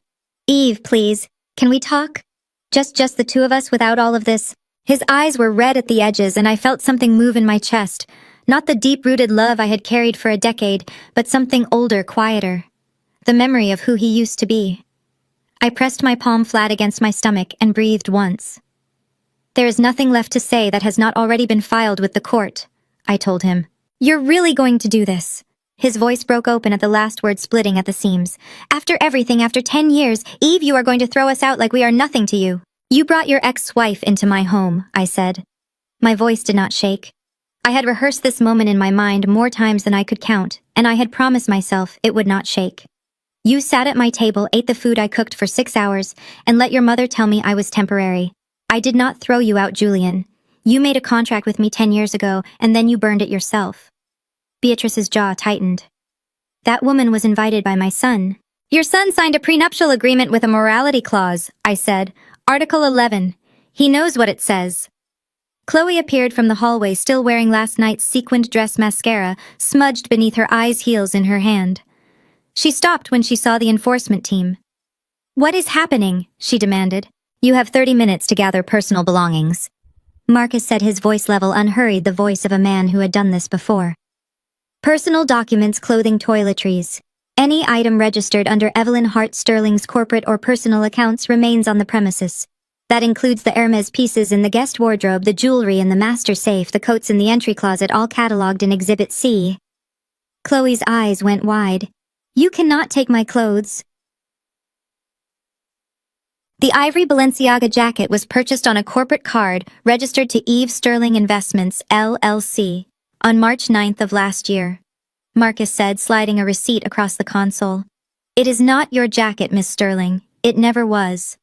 "Eve, please, can we talk? Just the 2 of us without all of this." His eyes were red at the edges, and I felt something move in my chest. Not the deep-rooted love I had carried for a decade, but something older, quieter. The memory of who he used to be. I pressed my palm flat against my stomach and breathed once. "There is nothing left to say that has not already been filed with the court," I told him. "You're really going to do this?" His voice broke open at the last word, splitting at the seams. "After everything, after 10 years, Eve, you are going to throw us out like we are nothing to you." "You brought your ex-wife into my home," I said. My voice did not shake. I had rehearsed this moment in my mind more times than I could count, and I had promised myself it would not shake. You sat at my table, ate the food I cooked for 6 hours, and let your mother tell me I was temporary. I did not throw you out, Julian. You made a contract with me 10 years ago, and then you burned it yourself. Beatrice's jaw tightened. That woman was invited by my son. Your son signed a prenuptial agreement with a morality clause, I said. Article 11. He knows what it says. Chloe appeared from the hallway still wearing last night's sequined dress mascara, smudged beneath her eyes' heels in her hand. She stopped when she saw the enforcement team. What is happening? She demanded. You have 30 minutes to gather personal belongings. Marcus said, his voice level unhurried, the voice of a man who had done this before. Personal documents, clothing, toiletries. Any item registered under Evelyn Hart Sterling's corporate or personal accounts remains on the premises. That includes the Hermes pieces in the guest wardrobe, the jewelry in the master safe, the coats in the entry closet, all catalogued in Exhibit C. Chloe's eyes went wide. You cannot take my clothes. The ivory Balenciaga jacket was purchased on a corporate card registered to Eve Sterling Investments, LLC, on March 9th of last year. Marcus said, sliding a receipt across the console. It is not your jacket, Miss Sterling. It never was.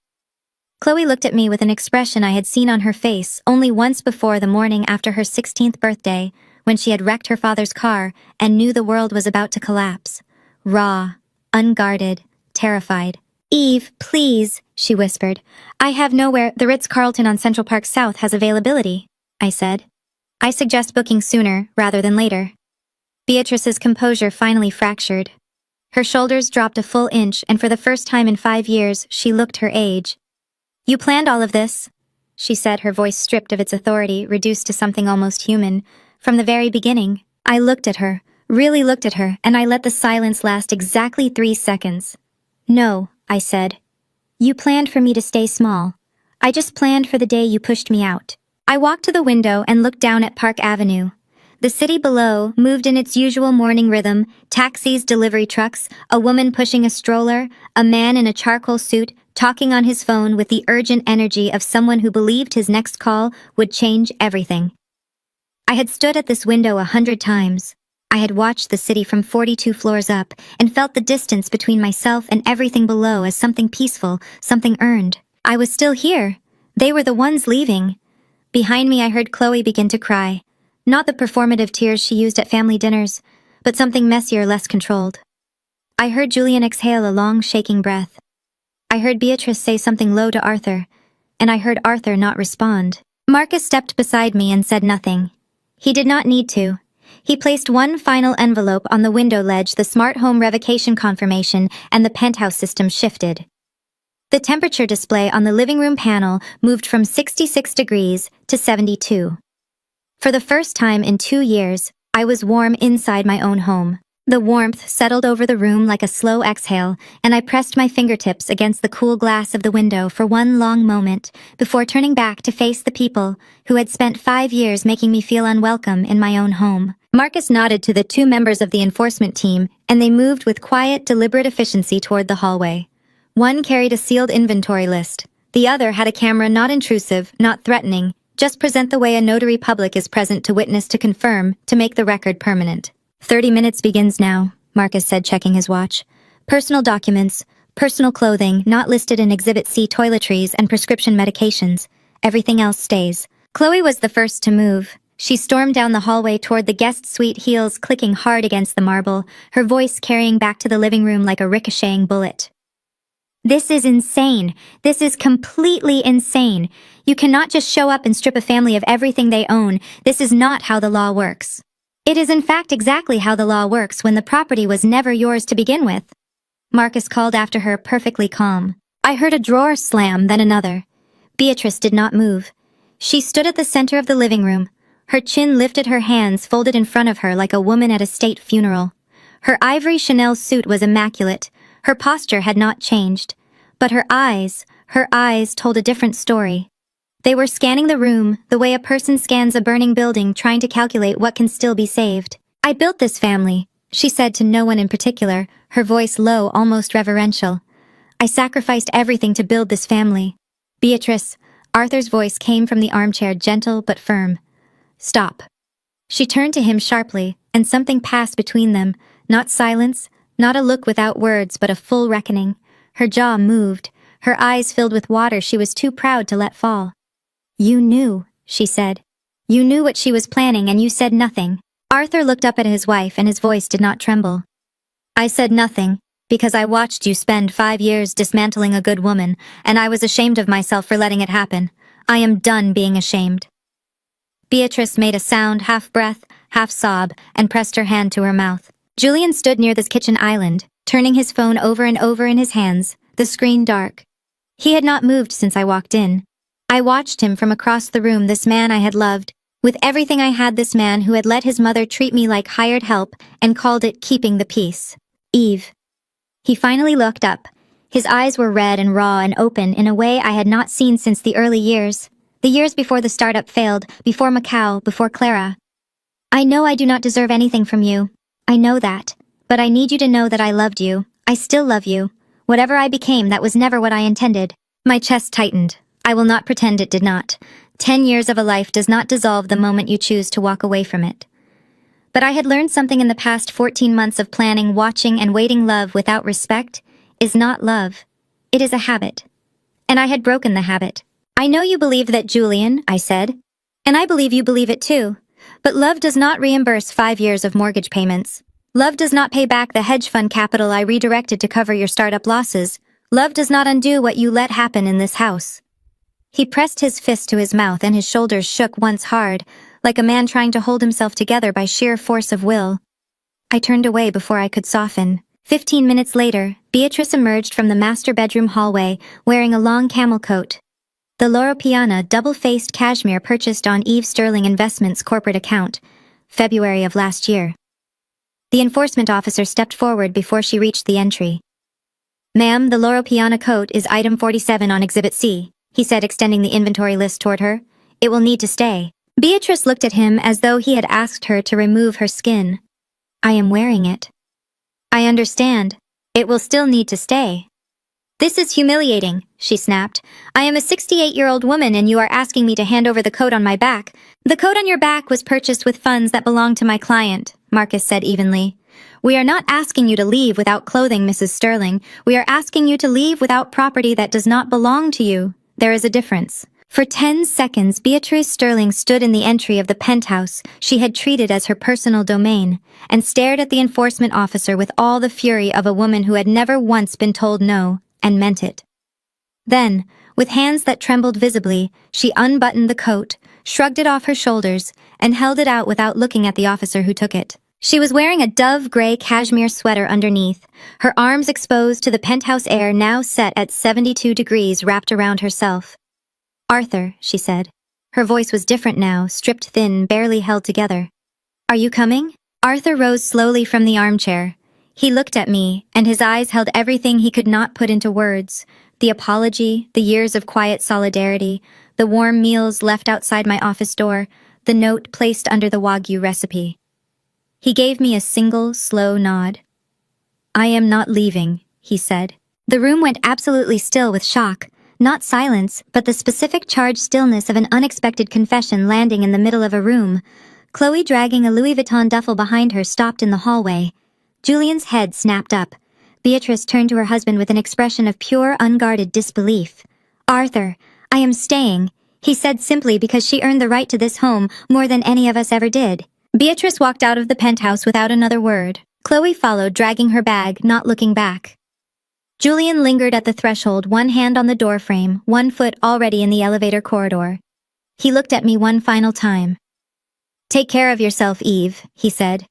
Chloe looked at me with an expression I had seen on her face only once before, the morning after her 16th birthday, when she had wrecked her father's car and knew the world was about to collapse. Raw, unguarded, terrified. Eve, please, she whispered. I have nowhere. The Ritz-Carlton on Central Park South has availability, I said. I suggest booking sooner rather than later. Beatrice's composure finally fractured. Her shoulders dropped a full inch, and for the first time in 5 years, she looked her age. You planned all of this, she said, her voice stripped of its authority, reduced to something almost human. From the very beginning, I looked at her, really looked at her, and I let the silence last exactly 3 seconds. No, I said. You planned for me to stay small. I just planned for the day you pushed me out. I walked to the window and looked down at Park Avenue. The city below moved in its usual morning rhythm: taxis, delivery trucks, a woman pushing a stroller, a man in a charcoal suit talking on his phone with the urgent energy of someone who believed his next call would change everything. I had stood at this window 100 times. I had watched the city from 42 floors up and felt the distance between myself and everything below as something peaceful, something earned. I was still here. They were the ones leaving. Behind me, I heard Chloe begin to cry. Not the performative tears she used at family dinners, but something messier, less controlled. I heard Julian exhale a long, shaking breath. I heard Beatrice say something low to Arthur, and I heard Arthur not respond. Marcus stepped beside me and said nothing. He did not need to. He placed one final envelope on the window ledge, the smart home revocation confirmation, and the penthouse system shifted. The temperature display on the living room panel moved from 66 degrees to 72. For the first time in 2 years, I was warm inside my own home. The warmth settled over the room like a slow exhale, and I pressed my fingertips against the cool glass of the window for one long moment before turning back to face the people who had spent 5 years making me feel unwelcome in my own home. Marcus nodded to the 2 members of the enforcement team, and they moved with quiet, deliberate efficiency toward the hallway. One carried a sealed inventory list. The other had a camera, not intrusive, not threatening, just present the way a notary public is present to witness, to confirm, to make the record permanent. 30 minutes begins now, Marcus said, checking his watch. Personal documents, personal clothing, not listed in Exhibit C, toiletries, and prescription medications. Everything else stays. Chloe was the first to move. She stormed down the hallway toward the guest suite, heels clicking hard against the marble, her voice carrying back to the living room like a ricocheting bullet. This is insane. This is completely insane. You cannot just show up and strip a family of everything they own. This is not how the law works. It is in fact exactly how the law works when the property was never yours to begin with. Marcus called after her, perfectly calm. I heard a drawer slam, then another. Beatrice did not move. She stood at the center of the living room. Her chin lifted, her hands folded in front of her like a woman at a state funeral. Her ivory Chanel suit was immaculate. Her posture had not changed. But her eyes told a different story. They were scanning the room, the way a person scans a burning building, trying to calculate what can still be saved. I built this family, she said to no one in particular, her voice low, almost reverential. I sacrificed everything to build this family. Beatrice, Arthur's voice came from the armchair, gentle but firm. Stop. She turned to him sharply, and something passed between them, not silence, not a look without words, but a full reckoning. Her jaw moved, her eyes filled with water she was too proud to let fall. "You knew," she said. "You knew what she was planning and you said nothing." Arthur looked up at his wife and his voice did not tremble. "I said nothing, because I watched you spend 5 years dismantling a good woman, and I was ashamed of myself for letting it happen. I am done being ashamed." Beatrice made a sound, half-breath, half-sob, and pressed her hand to her mouth. Julian stood near the kitchen island, turning his phone over and over in his hands, the screen dark. He had not moved since I walked in. I watched him from across the room, this man I had loved. With everything I had, this man who had let his mother treat me like hired help and called it keeping the peace. Eve. He finally looked up. His eyes were red and raw and open in a way I had not seen since the early years. The years before the startup failed, before Macau, before Clara. "I know I do not deserve anything from you. I know that. But I need you to know that I loved you. I still love you. Whatever I became, that was never what I intended." My chest tightened. I will not pretend it did not. 10 years of a life does not dissolve the moment you choose to walk away from it. But I had learned something in the past 14 months of planning, watching, and waiting. Love without respect is not love. It is a habit. And I had broken the habit. "I know you believe that, Julian," I said. "And I believe you believe it too. But love does not reimburse 5 years of mortgage payments. Love does not pay back the hedge fund capital I redirected to cover your startup losses. Love does not undo what you let happen in this house." He pressed his fist to his mouth and his shoulders shook once hard, like a man trying to hold himself together by sheer force of will. I turned away before I could soften. 15 minutes later, Beatrice emerged from the master bedroom hallway, wearing a long camel coat. The Loro Piana double-faced cashmere purchased on Eve Sterling Investments' corporate account, February of last year. The enforcement officer stepped forward before she reached the entry. "Ma'am, the Loro Piana coat is item 47 on Exhibit C," he said, extending the inventory list toward her. "It will need to stay." Beatrice looked at him as though he had asked her to remove her skin. "I am wearing it." "I understand. It will still need to stay." "This is humiliating," she snapped. "I am a 68-year-old woman and you are asking me to hand over the coat on my back." "The coat on your back was purchased with funds that belong to my client," Marcus said evenly. "We are not asking you to leave without clothing, Mrs. Sterling. We are asking you to leave without property that does not belong to you. There is a difference." For 10 seconds, Beatrice Sterling stood in the entry of the penthouse she had treated as her personal domain, and stared at the enforcement officer with all the fury of a woman who had never once been told no, and meant it. Then, with hands that trembled visibly, she unbuttoned the coat, shrugged it off her shoulders, and held it out without looking at the officer who took it. She was wearing a dove-gray cashmere sweater underneath, her arms exposed to the penthouse air now set at 72 degrees wrapped around herself. "Arthur," she said. Her voice was different now, stripped thin, barely held together. "Are you coming?" Arthur rose slowly from the armchair. He looked at me, and his eyes held everything he could not put into words. The apology, the years of quiet solidarity, the warm meals left outside my office door, the note placed under the Wagyu recipe. He gave me a single, slow nod. "I am not leaving," he said. The room went absolutely still with shock. Not silence, but the specific charged stillness of an unexpected confession landing in the middle of a room. Chloe, dragging a Louis Vuitton duffel behind her, stopped in the hallway. Julian's head snapped up. Beatrice turned to her husband with an expression of pure, unguarded disbelief. "Arthur, I am staying," he said simply because she earned the right to this home more than any of us ever did. Beatrice walked out of the penthouse without another word. Chloe followed, dragging her bag, not looking back. Julian lingered at the threshold, one hand on the doorframe, one foot already in the elevator corridor. He looked at me one final time. "Take care of yourself, Eve," he said.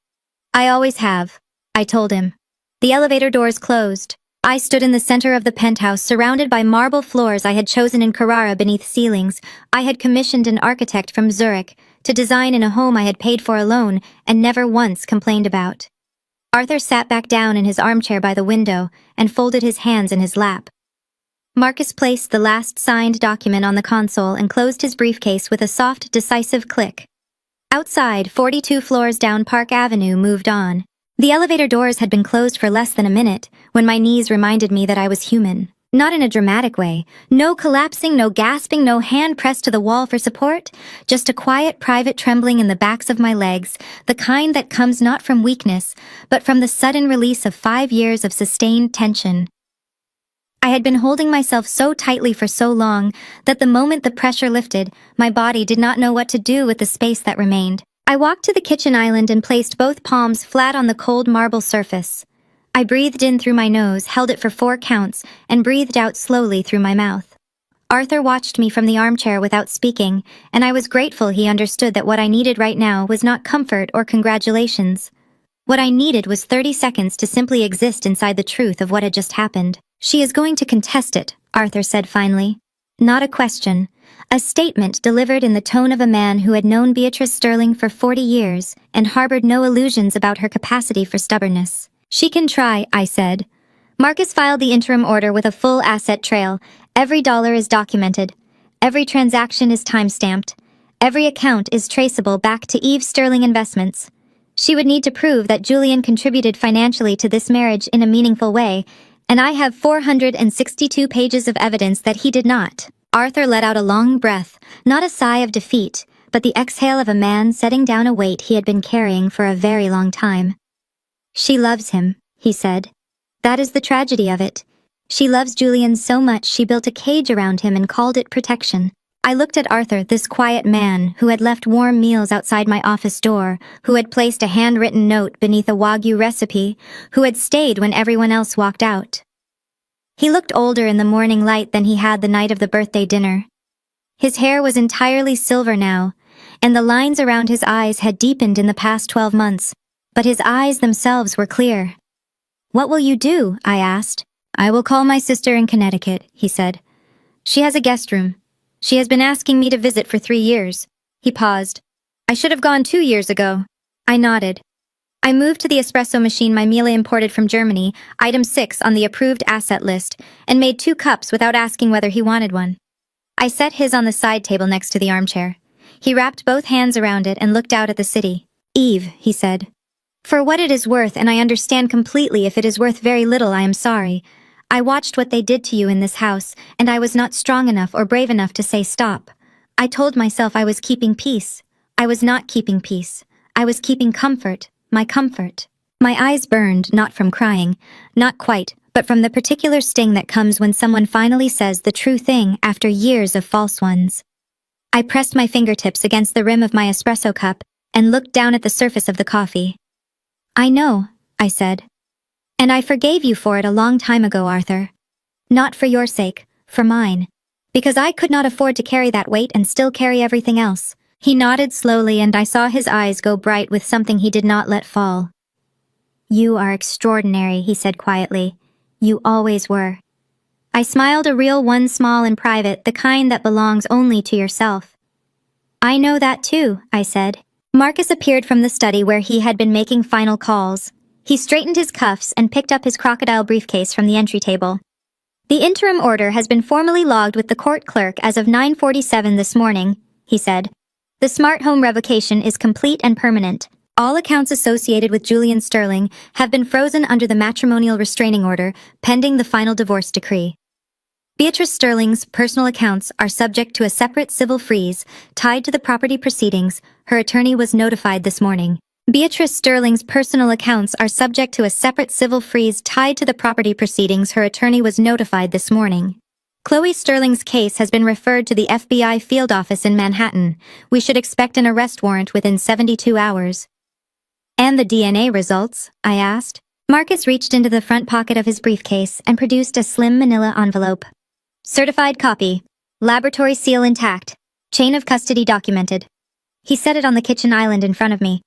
"I always have," I told him. The elevator doors closed. I stood in the center of the penthouse, surrounded by marble floors I had chosen in Carrara beneath ceilings. I had commissioned an architect from Zurich to design in a home I had paid for alone and never once complained about. Arthur sat back down in his armchair by the window and folded his hands in his lap. Marcus placed the last signed document on the console and closed his briefcase with a soft, decisive click. Outside, 42 floors down Park Avenue, moved on. The elevator doors had been closed for less than a minute when my knees reminded me that I was human. Not in a dramatic way. No collapsing, no gasping, no hand pressed to the wall for support. Just a quiet, private trembling in the backs of my legs, the kind that comes not from weakness, but from the sudden release of 5 years of sustained tension. I had been holding myself so tightly for so long that the moment the pressure lifted, my body did not know what to do with the space that remained. I walked to the kitchen island and placed both palms flat on the cold marble surface. I breathed in through my nose, held it for 4 counts, and breathed out slowly through my mouth. Arthur watched me from the armchair without speaking, and I was grateful he understood that what I needed right now was not comfort or congratulations. What I needed was 30 seconds to simply exist inside the truth of what had just happened. "She is going to contest it," Arthur said finally. Not a question. A statement delivered in the tone of a man who had known Beatrice Sterling for 40 years and harbored no illusions about her capacity for stubbornness. "She can try," I said. Marcus filed the interim order with a full asset trail. Every dollar is documented. Every transaction is time-stamped. Every account is traceable back to Eve Sterling Investments. She would need to prove that Julian contributed financially to this marriage in a meaningful way, and I have 462 pages of evidence that he did not. Arthur let out a long breath, not a sigh of defeat, but the exhale of a man setting down a weight he had been carrying for a very long time. "She loves him," he said. "That is the tragedy of it. She loves Julian so much she built a cage around him and called it protection." I looked at Arthur, this quiet man who had left warm meals outside my office door, who had placed a handwritten note beneath a Wagyu recipe, who had stayed when everyone else walked out. He looked older in the morning light than he had the night of the birthday dinner. His hair was entirely silver now, and the lines around his eyes had deepened in the past 12 months, but his eyes themselves were clear. "What will you do?" I asked. "I will call my sister in Connecticut," he said. "She has a guest room. She has been asking me to visit for 3 years. He paused. "I should have gone 2 years ago." I nodded. I moved to the espresso machine my Miele imported from Germany, item 6 on the approved asset list, and made 2 cups without asking whether he wanted one. I set his on the side table next to the armchair. He wrapped both hands around it and looked out at the city. "Eve," he said. "For what it is worth, and I understand completely if it is worth very little, I am sorry. I watched what they did to you in this house, and I was not strong enough or brave enough to say stop. I told myself I was keeping peace. I was not keeping peace. I was keeping comfort, my comfort." My eyes burned, not from crying, not quite, but from the particular sting that comes when someone finally says the true thing after years of false ones. I pressed my fingertips against the rim of my espresso cup and looked down at the surface of the coffee. "I know," I said. "And I forgave you for it a long time ago, Arthur. Not for your sake, for mine. Because I could not afford to carry that weight and still carry everything else." He nodded slowly, and I saw his eyes go bright with something he did not let fall. "You are extraordinary," he said quietly. "You always were." I smiled, a real one, small and private, the kind that belongs only to yourself. "I know that too," I said. Marcus appeared from the study where he had been making final calls. He straightened his cuffs and picked up his crocodile briefcase from the entry table. "The interim order has been formally logged with the court clerk as of 9:47 this morning," he said. "The smart home revocation is complete and permanent. All accounts associated with Julian Sterling have been frozen under the matrimonial restraining order, pending the final divorce decree. Beatrice Sterling's personal accounts are subject to a separate civil freeze tied to the property proceedings. Her attorney was notified this morning. Beatrice Sterling's personal accounts are subject to a separate civil freeze tied to the property proceedings. Her attorney was notified this morning. Chloe Sterling's case has been referred to the FBI field office in Manhattan. We should expect an arrest warrant within 72 hours. "And the DNA results?" I asked. Marcus reached into the front pocket of his briefcase and produced a slim manila envelope. "Certified copy. Laboratory seal intact. Chain of custody documented." He set it on the kitchen island in front of me.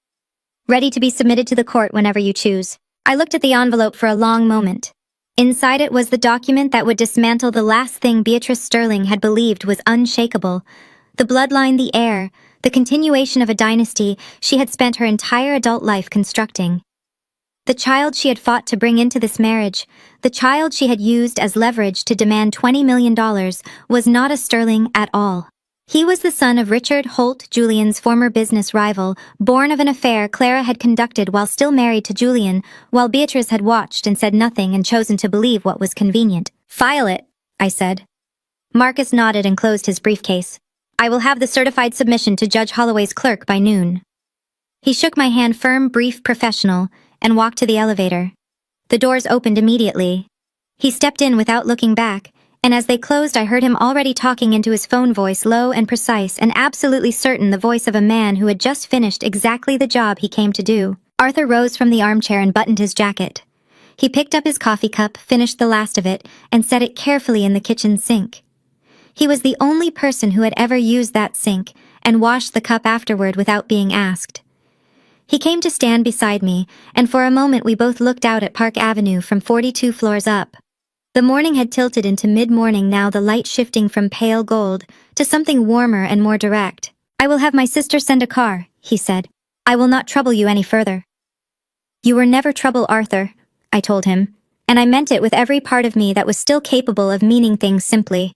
"Ready to be submitted to the court whenever you choose." I looked at the envelope for a long moment. Inside it was the document that would dismantle the last thing Beatrice Sterling had believed was unshakable. The bloodline, the heir, the continuation of a dynasty she had spent her entire adult life constructing. The child she had fought to bring into this marriage, the child she had used as leverage to demand $20 million, was not a Sterling at all. He was the son of Richard Holt, Julian's former business rival, born of an affair Clara had conducted while still married to Julian, while Beatrice had watched and said nothing and chosen to believe what was convenient. "File it," I said. Marcus nodded and closed his briefcase. I will have the certified submission to Judge Holloway's clerk by noon. He shook my hand firm, brief, professional, and walked to the elevator. The doors opened immediately. He stepped in without looking back, and as they closed I heard him already talking into his phone voice, low and precise and absolutely certain, the voice of a man who had just finished exactly the job he came to do. Arthur rose from the armchair and buttoned his jacket. He picked up his coffee cup, finished the last of it, and set it carefully in the kitchen sink. He was the only person who had ever used that sink and washed the cup afterward without being asked. He came to stand beside me, and for a moment we both looked out at Park Avenue from 42 floors up. The morning had tilted into mid-morning now, the light shifting from pale gold to something warmer and more direct. I will have my sister send a car, he said. I will not trouble you any further. You were never trouble, Arthur, I told him, and I meant it with every part of me that was still capable of meaning things simply.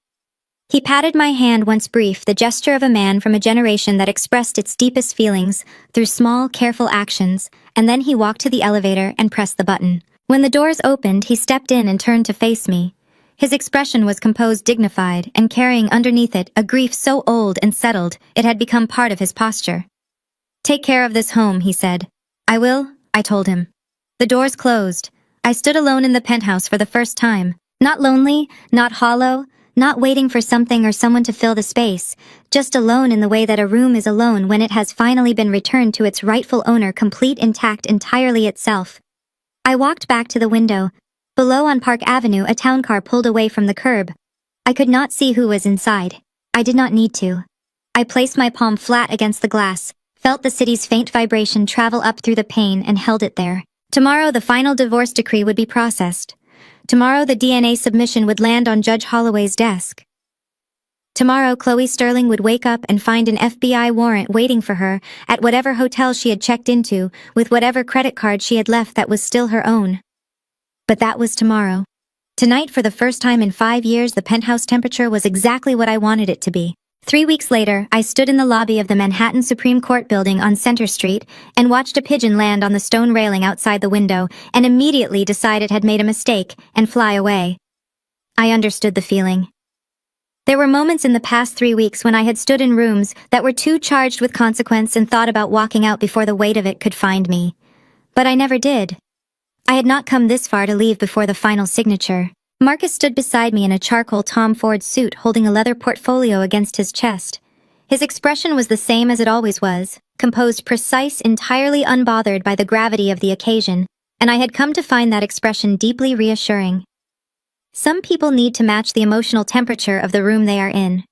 He patted my hand once brief, the gesture of a man from a generation that expressed its deepest feelings through small, careful actions, and then he walked to the elevator and pressed the button. When the doors opened, he stepped in and turned to face me. His expression was composed, dignified, and carrying underneath it a grief so old and settled it had become part of his posture. Take care of this home, he said. I will, I told him. The doors closed. I stood alone in the penthouse for the first time. Not lonely, not hollow, not waiting for something or someone to fill the space, just alone in the way that a room is alone when it has finally been returned to its rightful owner, complete, intact, entirely itself. I walked back to the window. Below on Park Avenue, a town car pulled away from the curb. I could not see who was inside. I did not need to. I placed my palm flat against the glass, felt the city's faint vibration travel up through the pane, and held it there. Tomorrow the final divorce decree would be processed. Tomorrow the DNA submission would land on Judge Holloway's desk. Tomorrow Chloe Sterling would wake up and find an FBI warrant waiting for her at whatever hotel she had checked into, with whatever credit card she had left that was still her own. But that was tomorrow. Tonight, for the first time in 5 years, the penthouse temperature was exactly what I wanted it to be. 3 weeks later, I stood in the lobby of the Manhattan Supreme Court building on Center Street and watched a pigeon land on the stone railing outside the window and immediately decide it had made a mistake and fly away. I understood the feeling. There were moments in the past 3 weeks when I had stood in rooms that were too charged with consequence and thought about walking out before the weight of it could find me. But I never did. I had not come this far to leave before the final signature. Marcus stood beside me in a charcoal Tom Ford suit, holding a leather portfolio against his chest. His expression was the same as it always was, composed, precise, entirely unbothered by the gravity of the occasion, and I had come to find that expression deeply reassuring. Some people need to match the emotional temperature of the room they are in.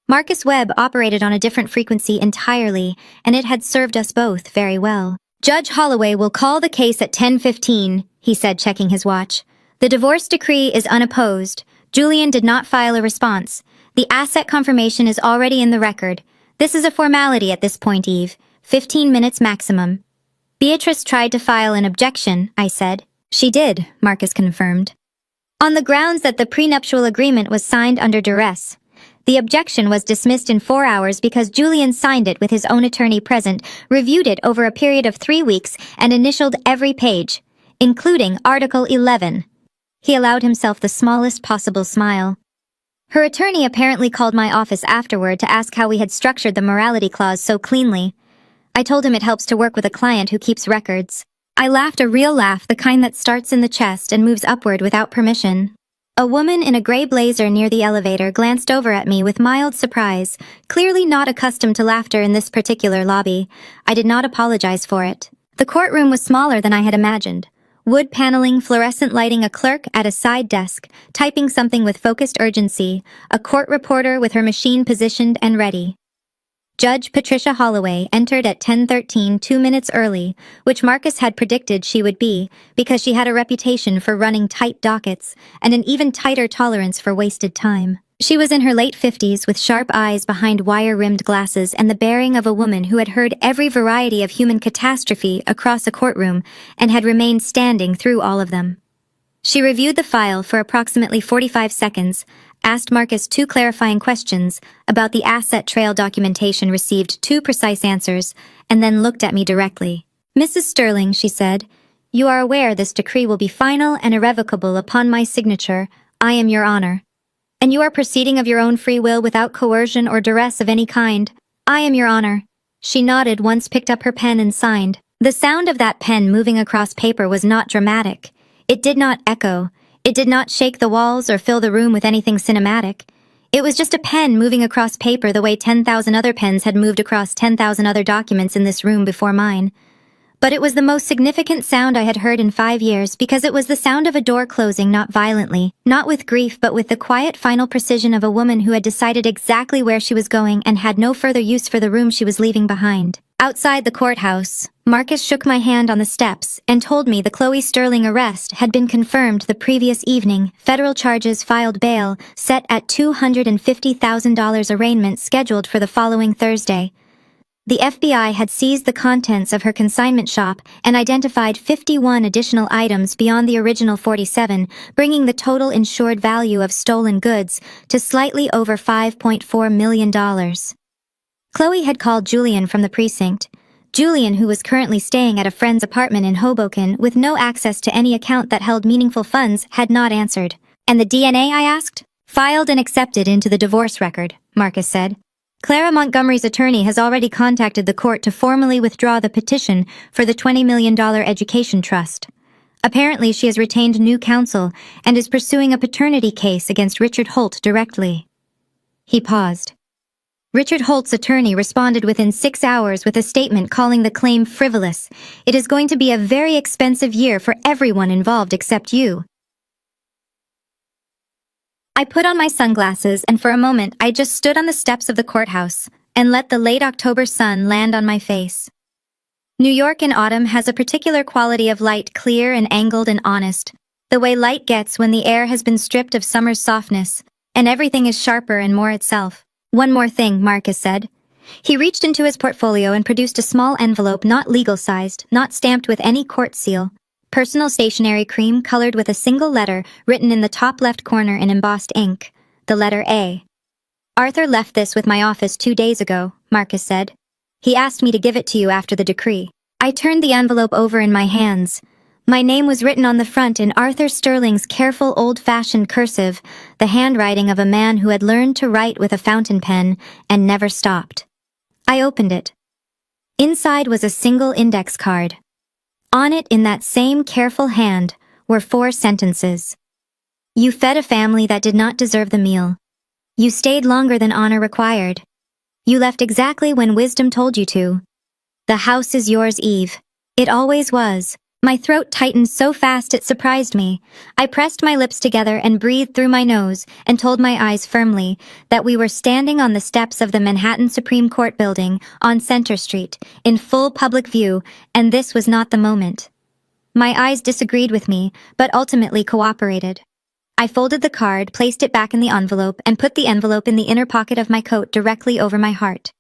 Marcus Webb operated on a different frequency entirely, and it had served us both very well. Judge Holloway will call the case at 10:15, he said, checking his watch. The divorce decree is unopposed. Julian did not file a response. The asset confirmation is already in the record. This is a formality at this point, Eve. 15 minutes maximum. Beatrice tried to file an objection, I said. She did, Marcus confirmed. On the grounds that the prenuptial agreement was signed under duress. The objection was dismissed in 4 hours because Julian signed it with his own attorney present, reviewed it over a period of 3 weeks, and initialed every page, including Article 11. He allowed himself the smallest possible smile. Her attorney apparently called my office afterward to ask how we had structured the morality clause so cleanly. I told him it helps to work with a client who keeps records. I laughed, a real laugh, the kind that starts in the chest and moves upward without permission. A woman in a gray blazer near the elevator glanced over at me with mild surprise, clearly not accustomed to laughter in this particular lobby. I did not apologize for it. The courtroom was smaller than I had imagined. Wood paneling, fluorescent lighting, a clerk at a side desk, typing something with focused urgency, a court reporter with her machine positioned and ready. Judge Patricia Holloway entered at 10:13, 2 minutes early, which Marcus had predicted she would be, because she had a reputation for running tight dockets and an even tighter tolerance for wasted time. She was in her late 50s with sharp eyes behind wire-rimmed glasses and the bearing of a woman who had heard every variety of human catastrophe across a courtroom and had remained standing through all of them. She reviewed the file for approximately 45 seconds, asked Marcus 2 clarifying questions about the asset trail documentation, received 2 precise answers, and then looked at me directly. Mrs. Sterling, she said, you are aware this decree will be final and irrevocable upon my signature. I am your honor. and you are proceeding of your own free will without coercion or duress of any kind. I am your honor." She nodded once, picked up her pen and signed. The sound of that pen moving across paper was not dramatic. It did not echo. It did not shake the walls or fill the room with anything cinematic. It was just a pen moving across paper the way 10,000 other pens had moved across 10,000 other documents in this room before mine. But it was the most significant sound I had heard in 5 years because it was the sound of a door closing, not violently, not with grief, but with the quiet final precision of a woman who had decided exactly where she was going and had no further use for the room she was leaving behind. Outside the courthouse, Marcus shook my hand on the steps and told me the Chloe Sterling arrest had been confirmed the previous evening, federal charges filed, bail set at $250,000, arraignment scheduled for the following Thursday. The FBI had seized the contents of her consignment shop and identified 51 additional items beyond the original 47, bringing the total insured value of stolen goods to slightly over $5.4 million. Chloe had called Julian from the precinct. Julian, who was currently staying at a friend's apartment in Hoboken with no access to any account that held meaningful funds, had not answered. "And the DNA?" I asked. "Filed and accepted into the divorce record," Marcus said. "Clara Montgomery's attorney has already contacted the court to formally withdraw the petition for the $20 million education trust. Apparently she has retained new counsel and is pursuing a paternity case against Richard Holt directly." He paused. Richard Holt's attorney responded within 6 hours with a statement calling the claim frivolous. "It is going to be a very expensive year for everyone involved except you." I put on my sunglasses, and for a moment I just stood on the steps of the courthouse and let the late October sun land on my face. New York in autumn has a particular quality of light, clear and angled and honest, the way light gets when the air has been stripped of summer's softness, and everything is sharper and more itself. "One more thing," Marcus said. He reached into his portfolio and produced a small envelope, not legal-sized, not stamped with any court seal. Personal stationery, cream colored, with a single letter written in the top left corner in embossed ink, the letter A. "Arthur left this with my office 2 days ago," Marcus said. "He asked me to give it to you after the decree." I turned the envelope over in my hands. My name was written on the front in Arthur Sterling's careful old-fashioned cursive, the handwriting of a man who had learned to write with a fountain pen and never stopped. I opened it. Inside was a single index card. On it, in that same careful hand, were 4 sentences. "You fed a family that did not deserve the meal. You stayed longer than honor required. You left exactly when wisdom told you to. The house is yours, Eve. It always was." My throat tightened so fast it surprised me. I pressed my lips together and breathed through my nose and told my eyes firmly that we were standing on the steps of the Manhattan Supreme Court building on Center Street, in full public view, and this was not the moment. My eyes disagreed with me, but ultimately cooperated. I folded the card, placed it back in the envelope, and put the envelope in the inner pocket of my coat directly over my heart.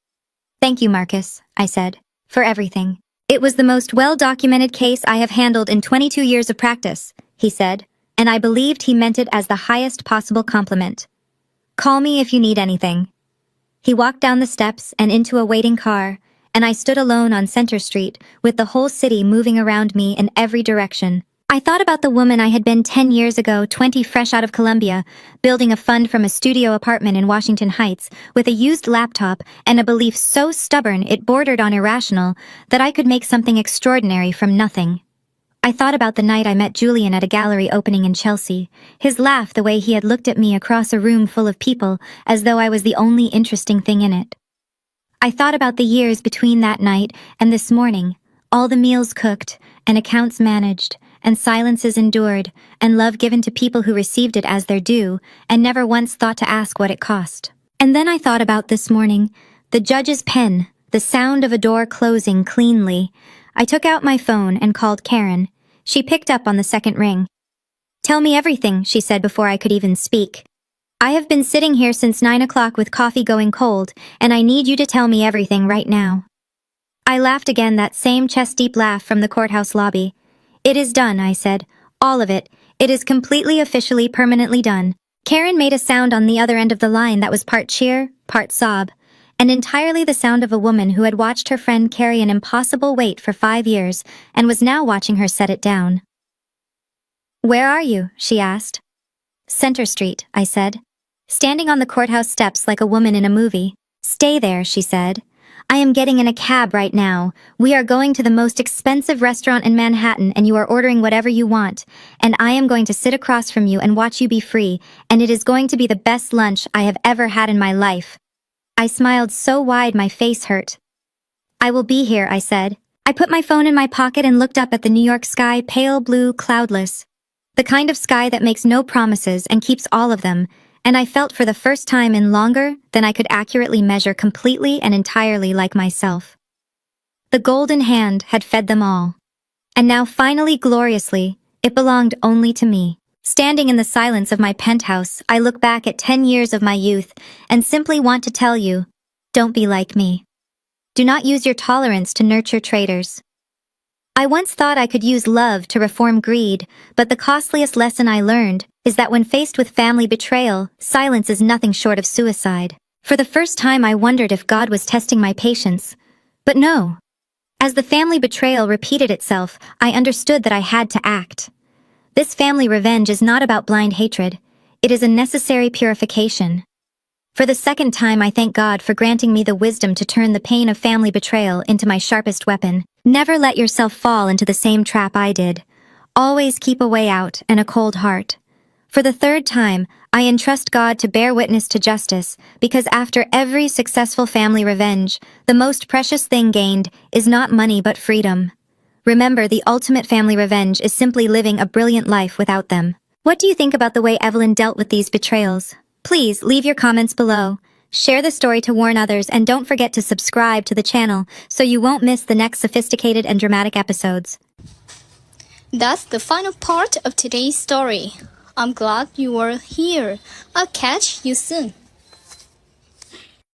"Thank you, Marcus," I said, "for everything. It was the most well-documented case I have handled in 22 years of practice," he said, and I believed he meant it as the highest possible compliment. "Call me if you need anything." He walked down the steps and into a waiting car, and I stood alone on Center Street, with the whole city moving around me in every direction. I thought about the woman I had been 10 years ago, 20, fresh out of Columbia, building a fund from a studio apartment in Washington Heights, with a used laptop and a belief so stubborn it bordered on irrational that I could make something extraordinary from nothing. I thought about the night I met Julian at a gallery opening in Chelsea, his laugh, the way he had looked at me across a room full of people as though I was the only interesting thing in it. I thought about the years between that night and this morning, all the meals cooked and accounts managed, and silences endured, and love given to people who received it as their due, and never once thought to ask what it cost. And then I thought about this morning, the judge's pen, the sound of a door closing cleanly. I took out my phone and called Karen. She picked up on the second ring. "Tell me everything," she said before I could even speak. "I have been sitting here since 9 o'clock with coffee going cold, and I need you to tell me everything right now." I laughed again, that same chest-deep laugh from the courthouse lobby. "It is done," I said. "All of it. It is completely, officially, permanently done." Karen made a sound on the other end of the line that was part cheer, part sob, and entirely the sound of a woman who had watched her friend carry an impossible weight for 5 years and was now watching her set it down. "Where are you?" she asked. "Center Street," I said. standing on the courthouse steps like a woman in a movie. "Stay there," she said. "I am getting in a cab right now. We are going to the most expensive restaurant in Manhattan and you are ordering whatever you want. And I am going to sit across from you and watch you be free, and it is going to be the best lunch I have ever had in my life." I smiled so wide my face hurt. "I will be here," I said. I put my phone in my pocket and looked up at the New York sky, pale blue, cloudless. The kind of sky that makes no promises and keeps all of them, and I felt for the first time in longer than I could accurately measure completely and entirely like myself. The golden hand had fed them all. And now finally, gloriously, it belonged only to me. Standing in the silence of my penthouse, I look back at 10 years of my youth and simply want to tell you, don't be like me. Do not use your tolerance to nurture traitors. I once thought I could use love to reform greed, but the costliest lesson I learned is that when faced with family betrayal, silence is nothing short of suicide. For the first time I wondered if God was testing my patience. But no. As the family betrayal repeated itself, I understood that I had to act. This family revenge is not about blind hatred. It is a necessary purification. For the second time, I thank God for granting me the wisdom to turn the pain of family betrayal into my sharpest weapon. Never let yourself fall into the same trap I did. Always keep a way out and a cold heart. For the third time, I entrust God to bear witness to justice, because after every successful family revenge, the most precious thing gained is not money but freedom. Remember, the ultimate family revenge is simply living a brilliant life without them. What do you think about the way Evelyn dealt with these betrayals? Please leave your comments below. Share the story to warn others, and don't forget to subscribe to the channel so you won't miss the next sophisticated and dramatic episodes. That's the final part of today's story. I'm glad you were here. I'll catch you soon.